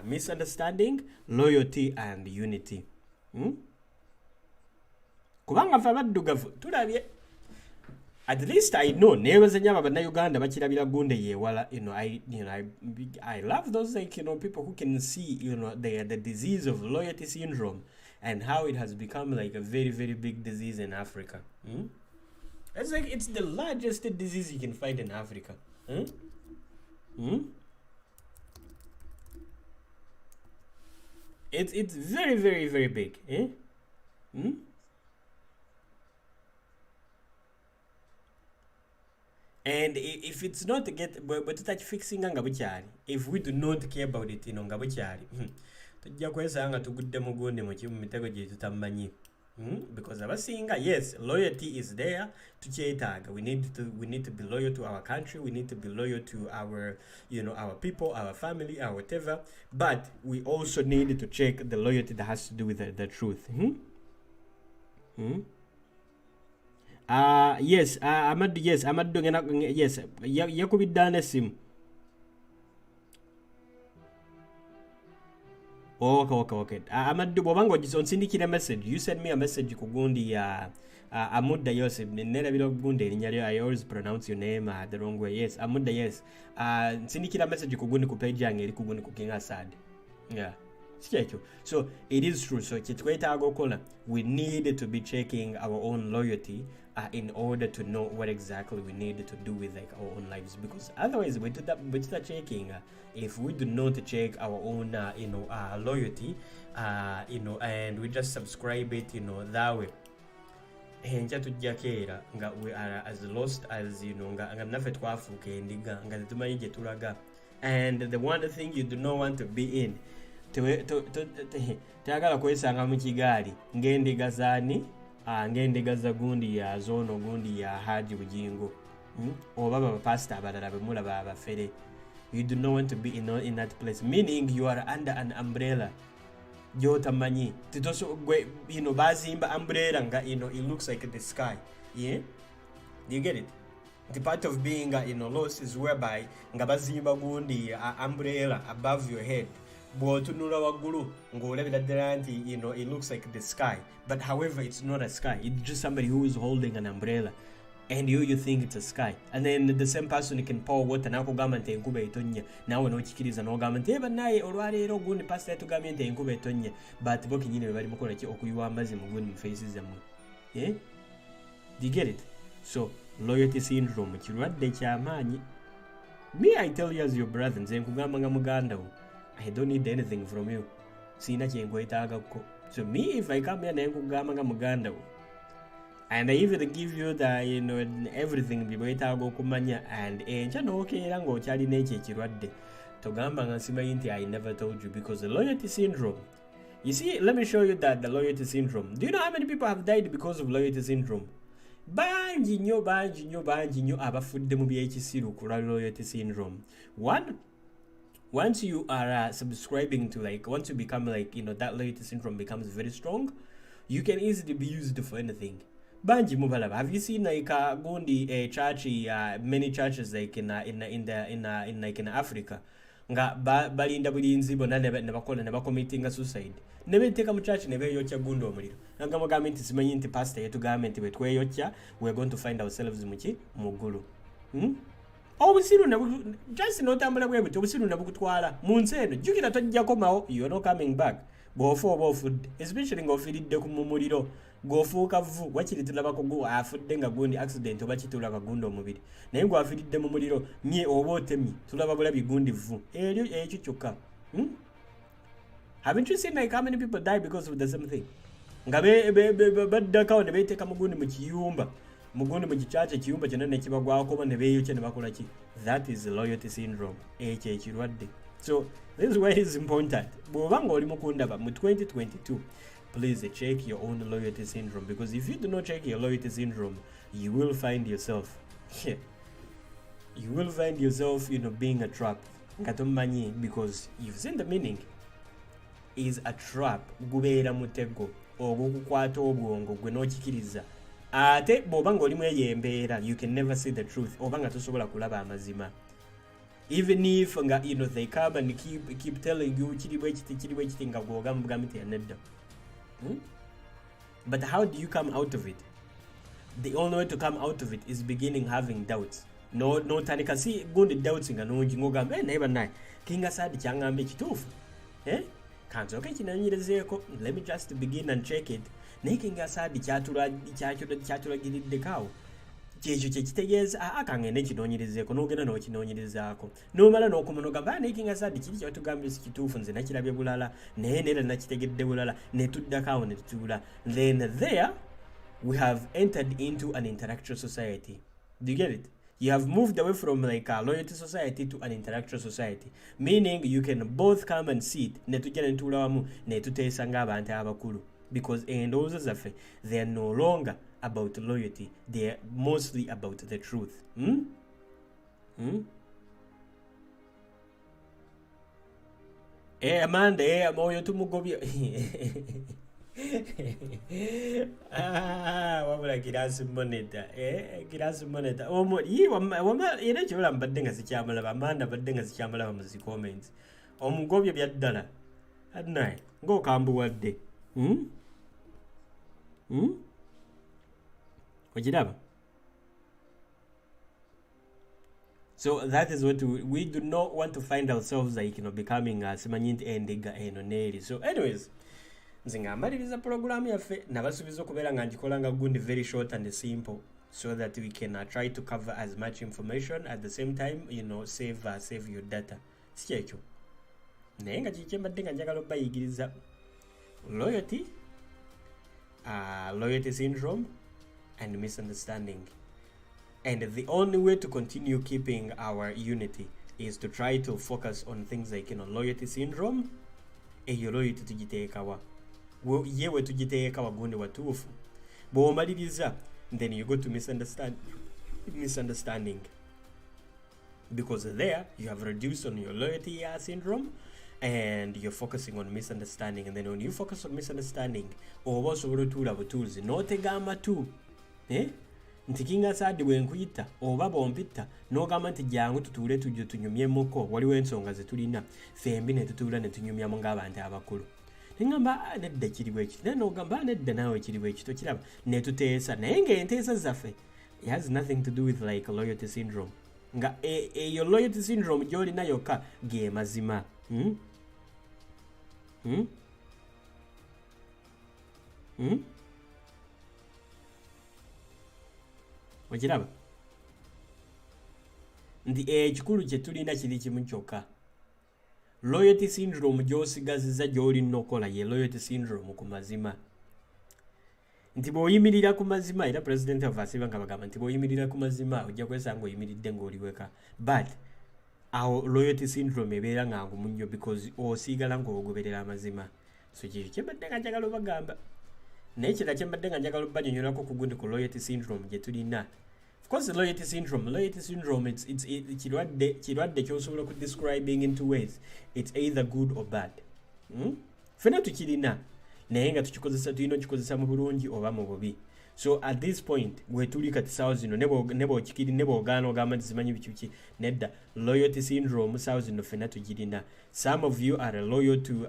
misunderstanding, loyalty, and unity. Kubanga fe abaddugavu tulabye, at least I know nebaza nyama bannayuganda bakirabira gunde yewala. I love those people who can see the disease of loyalty syndrome and how it has become like a very, very big disease in Africa. It's the largest disease you can find in Africa. It's very, very, very big. And if it's not but fixing nga bukyali, if we do not care about it nga bukyali, tujja kwesanga tugudde mugunde mu mitego gye tutamanyi. Because abasinga, yes, loyalty is there to kyetaaga. We need to be loyal to our country, we need to be loyal to our our people, our family, our whatever, but we also need to check the loyalty that has to do with the truth. Yes, Amadou, yes, yakubiddaana essimu. Okay. Amadou, bw'obanga onsindikira message, you send me a message ku gundi ya Amudda Yosef. Nerabira gundi erinnya lyo, I always pronounce your name the wrong way. Yes, Amudda, yes. Nsindikira message ku gundi ku page yange eri ku gundi ku King Asad. Yeah. So it is true. So we need to be checking our own loyalty in order to know what exactly we need to do with our own lives, because otherwise we start checking if we do not check our own loyalty and we just subscribe it that way, henja tujjako era nga we are as lost as nga naffe twafuuka endiga nga tetumanyi gye tulaga. And the one thing you do not want to be in, tayagala kwesanga mu kigaali ng'endiga zaani, ng'endiga za gundi ya zono, gundi ya Haji Bujingo, oba bapasita abalala bemulaba abafere. You do not want to be in that place, meaning you are under an umbrella. gyotamanyi titoso bazimba umbrella nga it looks like the sky. Yeah, do you get it? The part of being lost is whereby nga bazimba gundi umbrella above your head, bw'otunula waggulu ng'olabira ddala nti it looks like the sky, but however it's not a sky, it's just somebody who is holding an umbrella and you think it's a sky. And then the same person can pour water n'akugamba nti enkuba etonnya, naawe n'okikiriza n'ogamba nti bannaye olwaleero gundi pastor yatugambye nti enkuba etonnya, but bo kenyini bali mukola ki okuyiwa amazzi mu gundi mu faces zammwe. Yeah, do you get it? So loyalty syndrome kirwadde kyamaanyi. Me, I tell you as your brother, nze nkugamba nga muganda wo, I don't need anything from you. Sina kyenkwetaagako. So me, if I come here naye nkugamba nga muganda wo, and I even give you the everything byewetaaga okumanya, and enkya n'okeera ng'okyalina ekyo ekirwadde, togamba nga nsimanyi nti I never told you, because the loyalty syndrome, you see, let me show you that the loyalty syndrome. Do you know how many people have died because of loyalty syndrome? Bangi nnyo abafudde mu by'ekisiru ku loyalty syndrome. One, once you are subscribing to once you become that loyalty syndrome becomes very strong, you can easily be used for anything. Banji mubalaba. Have you seen gundi a church, many churches in Africa nga balinda bulinzi bonna ne bakomitinga suicide, ne beteeka mu church ne beeyokya gundi omuliro, nga mugambe nti simanyi nti pastor yatugambye nti bwe tweyokya we're going to find ourselves mu ggulu. Obusiru just n'otambula bwe buti obusiru ne bukutwala mu nsi eno, jjukira tojjako mawo, you're not coming back. Bw'ofa oba ofudde, especially ng'ofiiridde mu muliro, gw'ofuuka vvu, wakiri tulabako afudde nga gundi accident oba kitula kagundi omubiri, naye ng'afiiridde mu muliro nye oba otemye tulaba bulabi gundi vvu, ekyo kyokka. Haven't you seen how many people die because of the same thing? Nga baddakawo ne beeteeka mugundi mu kiyumba, mugundi mu kikyakya ekiyumba kyonna ne kibagwako oba ne beeyokya ne bakola ki? That is loyalty syndrome. Ekyo ekirwadde. So this is why it is important. Bw'oba ng'oli mukundaba mu 2022, please check your own loyalty syndrome, because if you do not check your loyalty syndrome, you will find yourself being a trap. Because you've seen the meaning is a trap. Gubeera mutego ogukukwata obwongo gwe n'okikiriza, ate bw'oba ng'oli mu eyo embeera, you can never see the truth, oba nga tosobola kulaba amazima. Even if they come and keep telling you kiri bwe kiti nga gw'ogamba nti yanedda. But how do you come out of it? The only way to come out of it is beginning having doubts. No tandika si gundi doubts nga nungi ngogamba naye bannaye kinga sadi kyangamba ekituufu, kansoke kinanyirezeeko, let me just begin and check it. Naye kinga sadi kyatulagiriddeko kyekyo kyekitegeeza akangende kinoonyerezeeko, n'ogenda n'okinoonyerezaako n'omala n'okumunogamba naye kinga sadi kiri kyatugambye si kituufu, nze nakirabye bulala naye neera nakitegedde bulala, ne tuddakaawo ne tutuula. Then there we have entered into an intellectual society. Do you get it? You have moved away from a loyalty society to an intellectual society, meaning you can both come and sit ne tujja ne tuula wamu ne tuteesa ng'abantu abakulu, because endowooza zaffe they are no longer about loyalty, they are mostly about the truth. Amanda, moyo tumugobya. Wabula kirasi moneta, kirasi moneta. Wama era kyola mbadde nga sikyamulaba, Amanda badde nga sikyamulaba mu zi comments. Omugobya byaddala. Adnaye, ng'okambuwadde. Ojiraba? So that is what we do not want to find ourselves becoming simanyinti endiga eno neeri. So anyways, nze nga mbaliriza program yaffe nabasuubiza okubeera nga ngikola nga gundi very short and simple, so that we can try to cover as much information at the same time, save your data. Si kyekyo naye nga kiki mbadde nga njagala obbayigiriza loyalty syndrome and misunderstanding. And the only way to continue keeping our unity is to try to focus on things like loyalty syndrome. Eyo loyalty tugiteekawa yewe tugiteekawa gundi watuufu bw'omaliriza, then you go to misunderstanding, because there you have reduced on your loyalty syndrome and you're focusing on misunderstanding, and then when you focus on misunderstanding oba osobola otuula butuuzi n'otegamba tu nti kinga saadi bwenkuyita oba bompita n'ogamba nti jangu tutuule tujjo tunyumyemuko waliwo ensonga ze tulina fembi ne tutuula ne tunyumyamu ng'abantu abakulu neŋŋamba nedda kiriwo ekito naye n'ogamba nedda naawe kiriwo ekito kiraba ne tuteesa naye ng'enteesa zaffe it has nothing to do with like loyalty syndrome nga eyo loyalty syndrome gy'olina yokka ge mazima okiraba nti ekikulu kye tulina kiri kimu kyokka loyalty syndrome gy'osigaziza gy'olina okola ye loyalty syndrome ku mazima nti bw'oyimirira ku mazima era president of asiba nga bagamba nti bw'oyimirira ku mazima ojja kwesanga oyimiridde ng'oliweka but awo loyalty syndrome ebeera nga ngumu nnyo because osiigala ng'ogoberera amazima so kiri kyembadde nga njagala obagamba naye ekirala kyembadde nga njagala obanyonyolako ku gundi ku loyalty syndrome gye tulina of course loyalty syndrome it's kirwadde ky'osobola okudescribing in two ways it's either good or bad ffena tukirina naye nga tulina okikozesa mu bulungi oba mu bubi so at this point wetuli kati sawa zino ne bw'ogaana ogamba nti zimanyi biki nedda loyalty syndrome sawa zino ffena tugirina some of you are loyal to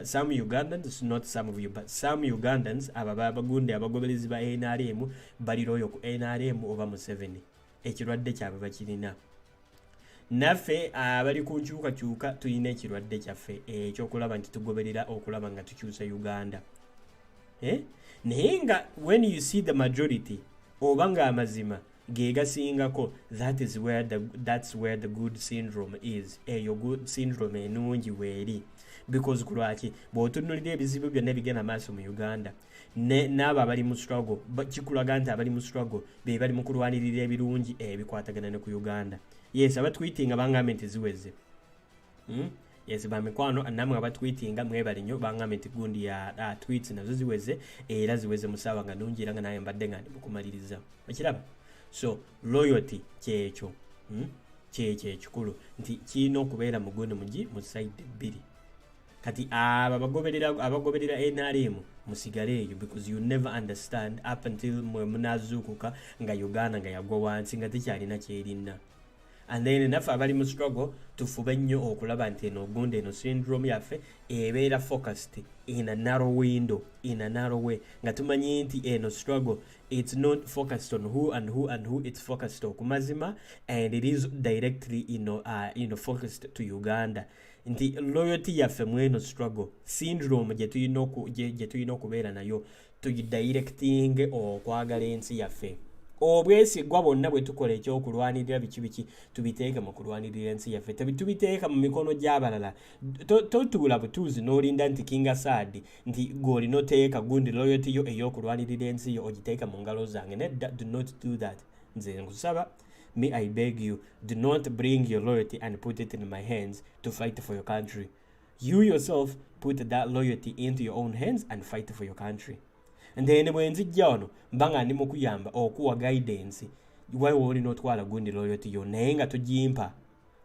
some Ugandans, not some of you but some Ugandans abagundi abagoberezi ba NRM bali loyal ku NRM oba Museveni ekirwadde kyabwe bakirina naffe abali ku nkyukakyuka tulina ekirwadde kyaffe ekyokulaba nti tugoberera okulaba nga tukyusa Uganda naye nga when you see the majority oba nga amazima ge gasingako that's where the good syndrome is eyo good syndrome enungi weeri because kulwaki bw'otunuulira ebizibu byonna bigenda maaso mu Uganda n'abo abali mu struggle kikulaga nti abali mu struggle be bali mu kulwanirira ebirungi ebikwatagana ne ku Uganda yes abatwitinga bangambe nti ziweze yes bamikwano namwe abatwitinga mwebali nnyo bangambe nti gundi ya tweets nazo ziweze era ziweze musaawa nga nungi era nga naye mbadde nga ndi mukumaliriza okiraba so loyalty kyekyo kyekyo ekikulu nti kirina okubeera mu gundi mugi mu side bbiri kati abagoberera NRM musigale eyo because you never understand up until mwe munazuukuka nga Uganda nga yagwa wansi nga tekyalina kyerina and then naffe abali mu struggle tufube nnyo okulaba nti eno ogundi eno syndrome yaffe ebeera focused in a narrow window in a narrow way nga tumanyi nti eno struggle it's not focused on who it's focused on kumazima and it is directly focused to Uganda nti loyalty yaffe mweno struggle syndrome gye tulina okubeera nayo tugidirecting okwagala ensi yaffe obwesigwa bwonna bwe tukola ekyokulwanirira biki tubiteeka mu kulwanirira ensi yaffe tubiteeka mu mikono gy'abalala totuula butuuzi n'olinda nti kinga saadi nti gw'olina oteeka gundi loyalty yo ey'okulwanirira ensi yo ogiteeka mu ngalo zange nedda do not do that nze nkusaba me I beg you do not bring your loyalty and put it in my hands to fight for your country you yourself put that loyalty into your own hands and fight for your country and then bwe nzijja wano mbanga ndi mu kuyamba okuwa guidance waliwo olina otwala gundi loyalty yo naye nga togimpa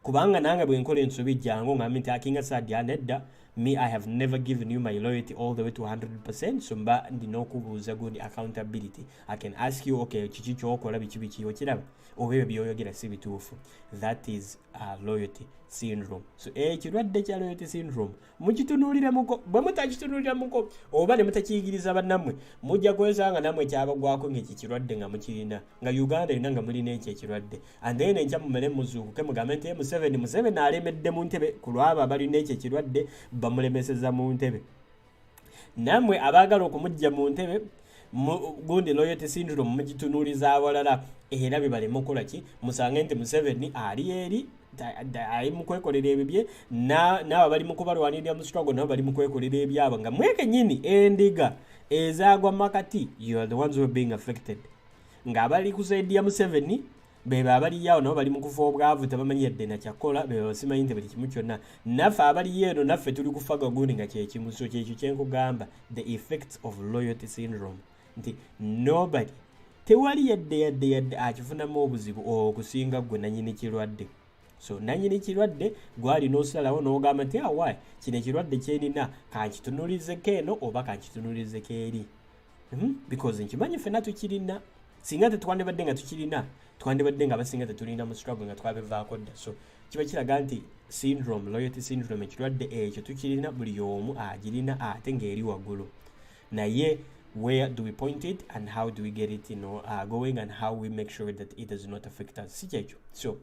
kubanga nange bwe nkola ensobi jangu ngambe nti akinga saadi nedda me I have never given you my loyalty all the way to 100% so mba ndina okubuuza gundi accountability I can ask you okay kiki kyokola biki okiraba oba ebyo byoyogera si bituufu that is loyalty syndrome so ekirwadde kya loyalty syndrome mukitunuuliramuko bwe mutakitunuuliramuko oba ne mutakiyigiriza bannammwe mujja kwesanga nammwe kyabagwako ng'eki kirwadde nga mukirina nga Uganda yonna nga mulina ekyo ekirwadde and then enkya mumere muzuukuke mugambe nti Museveni alemedde mu ntebe ku lwabo abalina ekyo ekirwadde bamulemeseza mu ntebe nammwe abaagala okumujja mu ntebe gundi loyalty syndrome mugitunuuliza abalala era bye balema okukola ki musange nti Museveni ali eri ali mu kwekolera ebibye n'abo bali mu kubalwanirira mu struggle nabo bali mu kwekolera ebyabo nga mwekennyini endiga ezaagwa makati you are the ones who are being affected nga abali ku side ya Museveni beba abali yawo nabo bali mu kufa obwavu tebamanyi yadde na kyakola beba basimanyi nti buli kimu kyonna naffe abali yeeno naffe tuli kufaga gundi nga kyekimu so kyekyo kyenkugamba the effects of loyalty syndrome nti nobody tewali yadde akifunamu obuzibu okusinga gwe nanyini kirwadde so nanyini kirwadde gwali n'osalawo n'ogamba nti awayi kino ekirwadde kyenina kankitunuulizeko eno oba kankitunuulizeko eri. Because nkimanyi ffenna tukirina, singa tetwandibadde nga tukirina twandibadde nga basinga tetulina mu struggle nga twabivaako dda. So kiba kiraga nti syndrome, loyalty syndrome, ekirwadde ekyo tukirina, buli omu agirina ate ng'eri waggulu. Naye where do we point it and how do we get it going and how we make sure that it does not affect us? Si kyekyo. So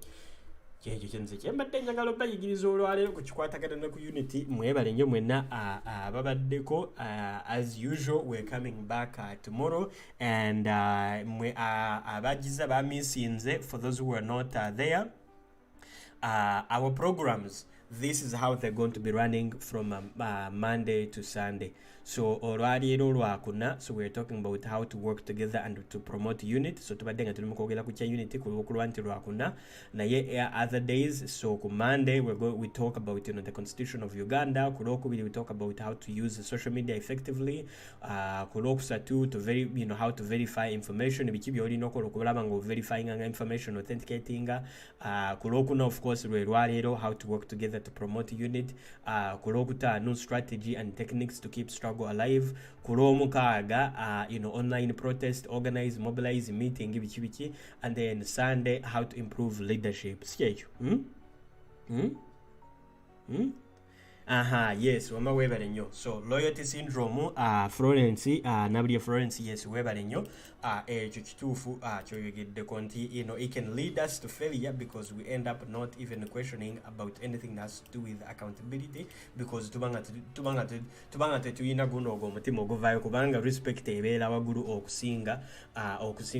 kyekyo kyenze kyembadde njagala obayigiriza olwaleero ku kikwatagana ne ku unity. Mwebale nnyo mwenna ababaddeko. As usual we're coming back tomorrow and mwe abagize bamisinze, for those who are not there, our programs, this is how they're going to be running from Monday to Sunday. So olwaleero lwakuna, so we're talking about how to work together and to promote unity. So tubadde nga tuli mu kwogera ku kya unity ku lwokulwa nti lwakuna. Naye other days, so ku Monday we talk about the constitution of Uganda. Ku lwokubiri we talk about how to use social media effectively. Ku lwokusatu to how to verify information, biki byolina okola okulaba nga verifying information, authenticating. Ku lwokuna of course lwaleero how to work together to promote unity. Ku lwokutaano strategy and techniques to keep struggle alive. Ku lwomukaaga online protest, organize, mobilize, meeting, biki. And then Sunday how to improve leadership. Sketch. Yes, wama webale nnyo. So loyalty syndrome, Florence, nabuli Florence, yes, webale nnyo. Ekyo kituufu kyoyogeddeko nti it can lead us to failure because we end up not even questioning about anything that has to do with accountability, because tubanga tetuyina guno ogwo omutima oguvaayo, kubanga respect ebeera waggulu okusinga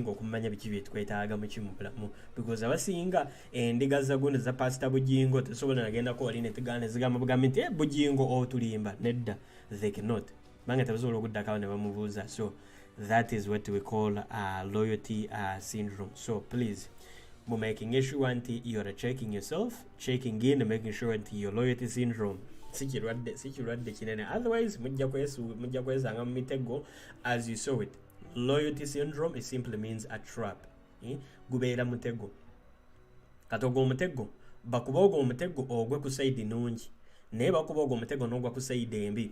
okumanya biki bye twetaaga mu kimulamu, because abasinga endiga zaguno za pastor Bujingo tesobola nagenda ko wali netegana zigamba bugambi nti Bujingo otulimba nedda, they cannot banga tebasobola okuddakawo ne bamubuuza. So that is what we call loyalty syndrome. So please, making sure until you are checking yourself, checking in and making sure until your loyalty syndrome sikiradde kinene. Otherwise mujja kwesanga mu mitego as you saw it. Loyalty syndrome, it simply means a trap. Gubeera mutego. Katogo mutego bakuba ogwo omutego ogwe ku side nungi, naye bakuba ogwo omutego n'ogwa ku side embi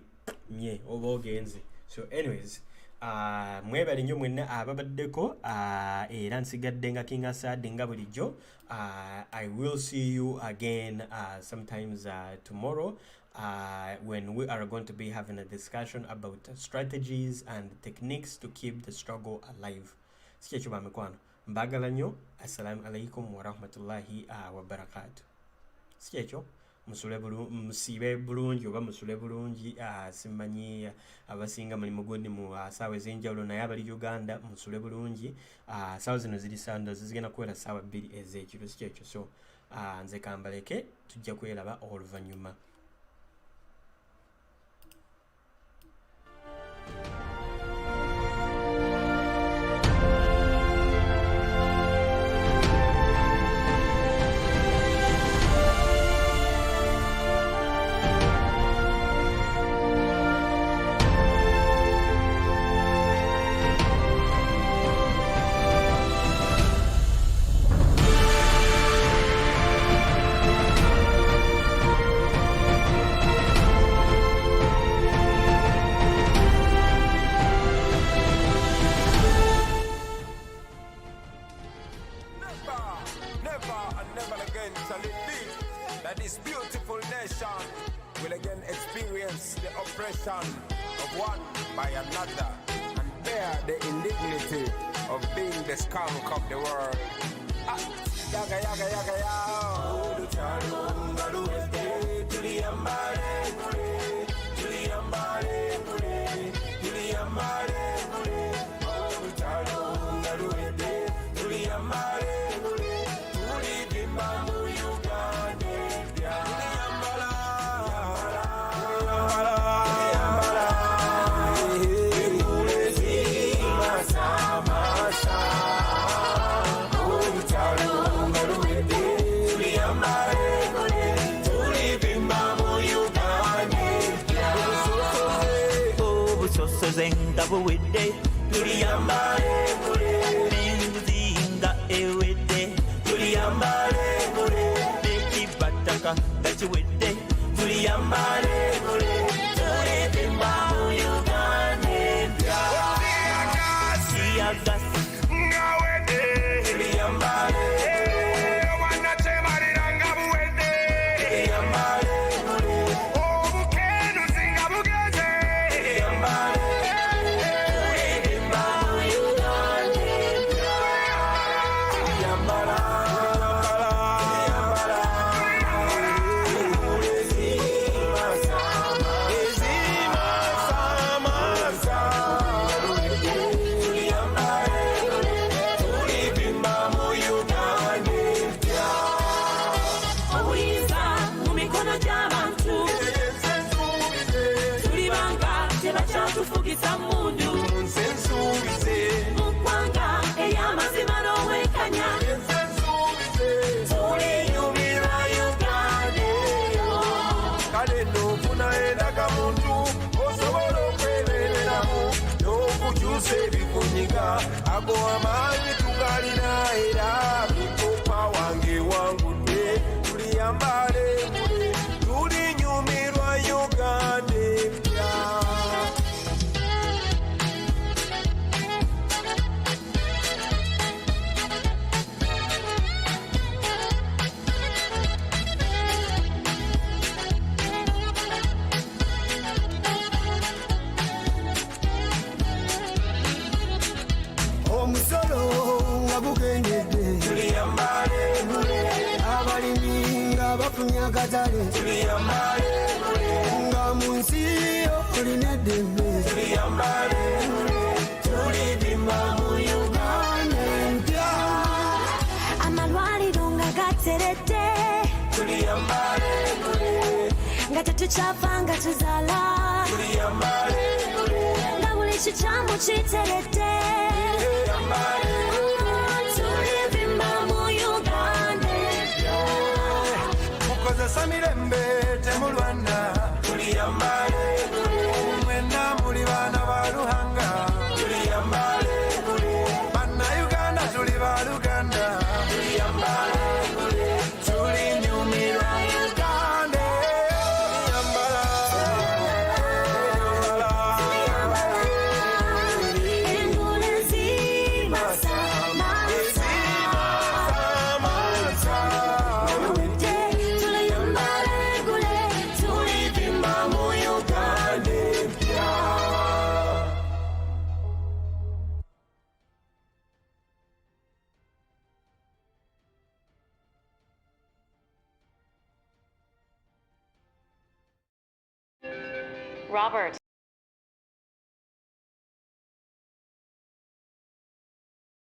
nye oba ogenze. So anyways, mwebale nnyo mwenna ababaddeko, era nsigadde nga King Asad nga bulijjo. I will see you again sometimes tomorrow when we are going to be having a discussion about strategies and techniques to keep the struggle alive. Sikekyo bamikwano, mbagala nnyo. Assalamu alaikum wa rahmatullahi wa barakatuh. Sikekyo musibe bulungi oba musule bulungi. Simanyi abasinga mulimu gundi mu saawa ez'enjawulo, naye abali Uganda musule bulungi. Saawa zino ziri sando zigenda kuwera saawa 2 ez'ekiro. Sikekyo. So nze kambaleke, tujja kweraba oluvannyuma.
That this beautiful nation will again experience the oppression of one by another and bear the indignity of being the skunk of the world. Yaga yaga yaga
Double with day, Tuliambare, Minzinga, Ewede, Tuliambare, kiwedde tuliyambale tulipimba mu Uganda empya siyagasi ngawedde tuliyambale wanatemalira nga buwedde tuliyambale obukenuzi nga bugeze tuliyambale tulipimba mu Uganda empya tuliyambala tufugisa mundu nsensubize mukwanga ey'amazima n'owekanya nsensubize tuliyumirwa Uganda kale n'ofuna endaga muntu osobola okwebereramu n'okukyusa ebikunyiga ago amaanyi tugalina era mikopa wange wangudde tuliyambale tulinyumirwa Uganda empya.
Omusolo nga gugendedde
tuliyambale
abalimi nga bafunye akatale
tuliyambale
nga mu nsi olina eddembe
tuliyambale tulipimba mu Uganda
empya
amalwaliro nga gateredde
tuliyambale
nga tetukyafa nga tuzaala
tuliyambale
nga buli kikyamu kiteredde tulipimba mu Uganda
mukozesa mirembe temulwana
tuliyambale
mwenna muli baana ba Luhanga
tuliyambale
bannayuganda tuli ba Luganda
tuliyambale tulinyumirwa
Uganda yambala
engule zimasamasa tuliyambala engule
tulipimba mu Uganda empya.
Robert.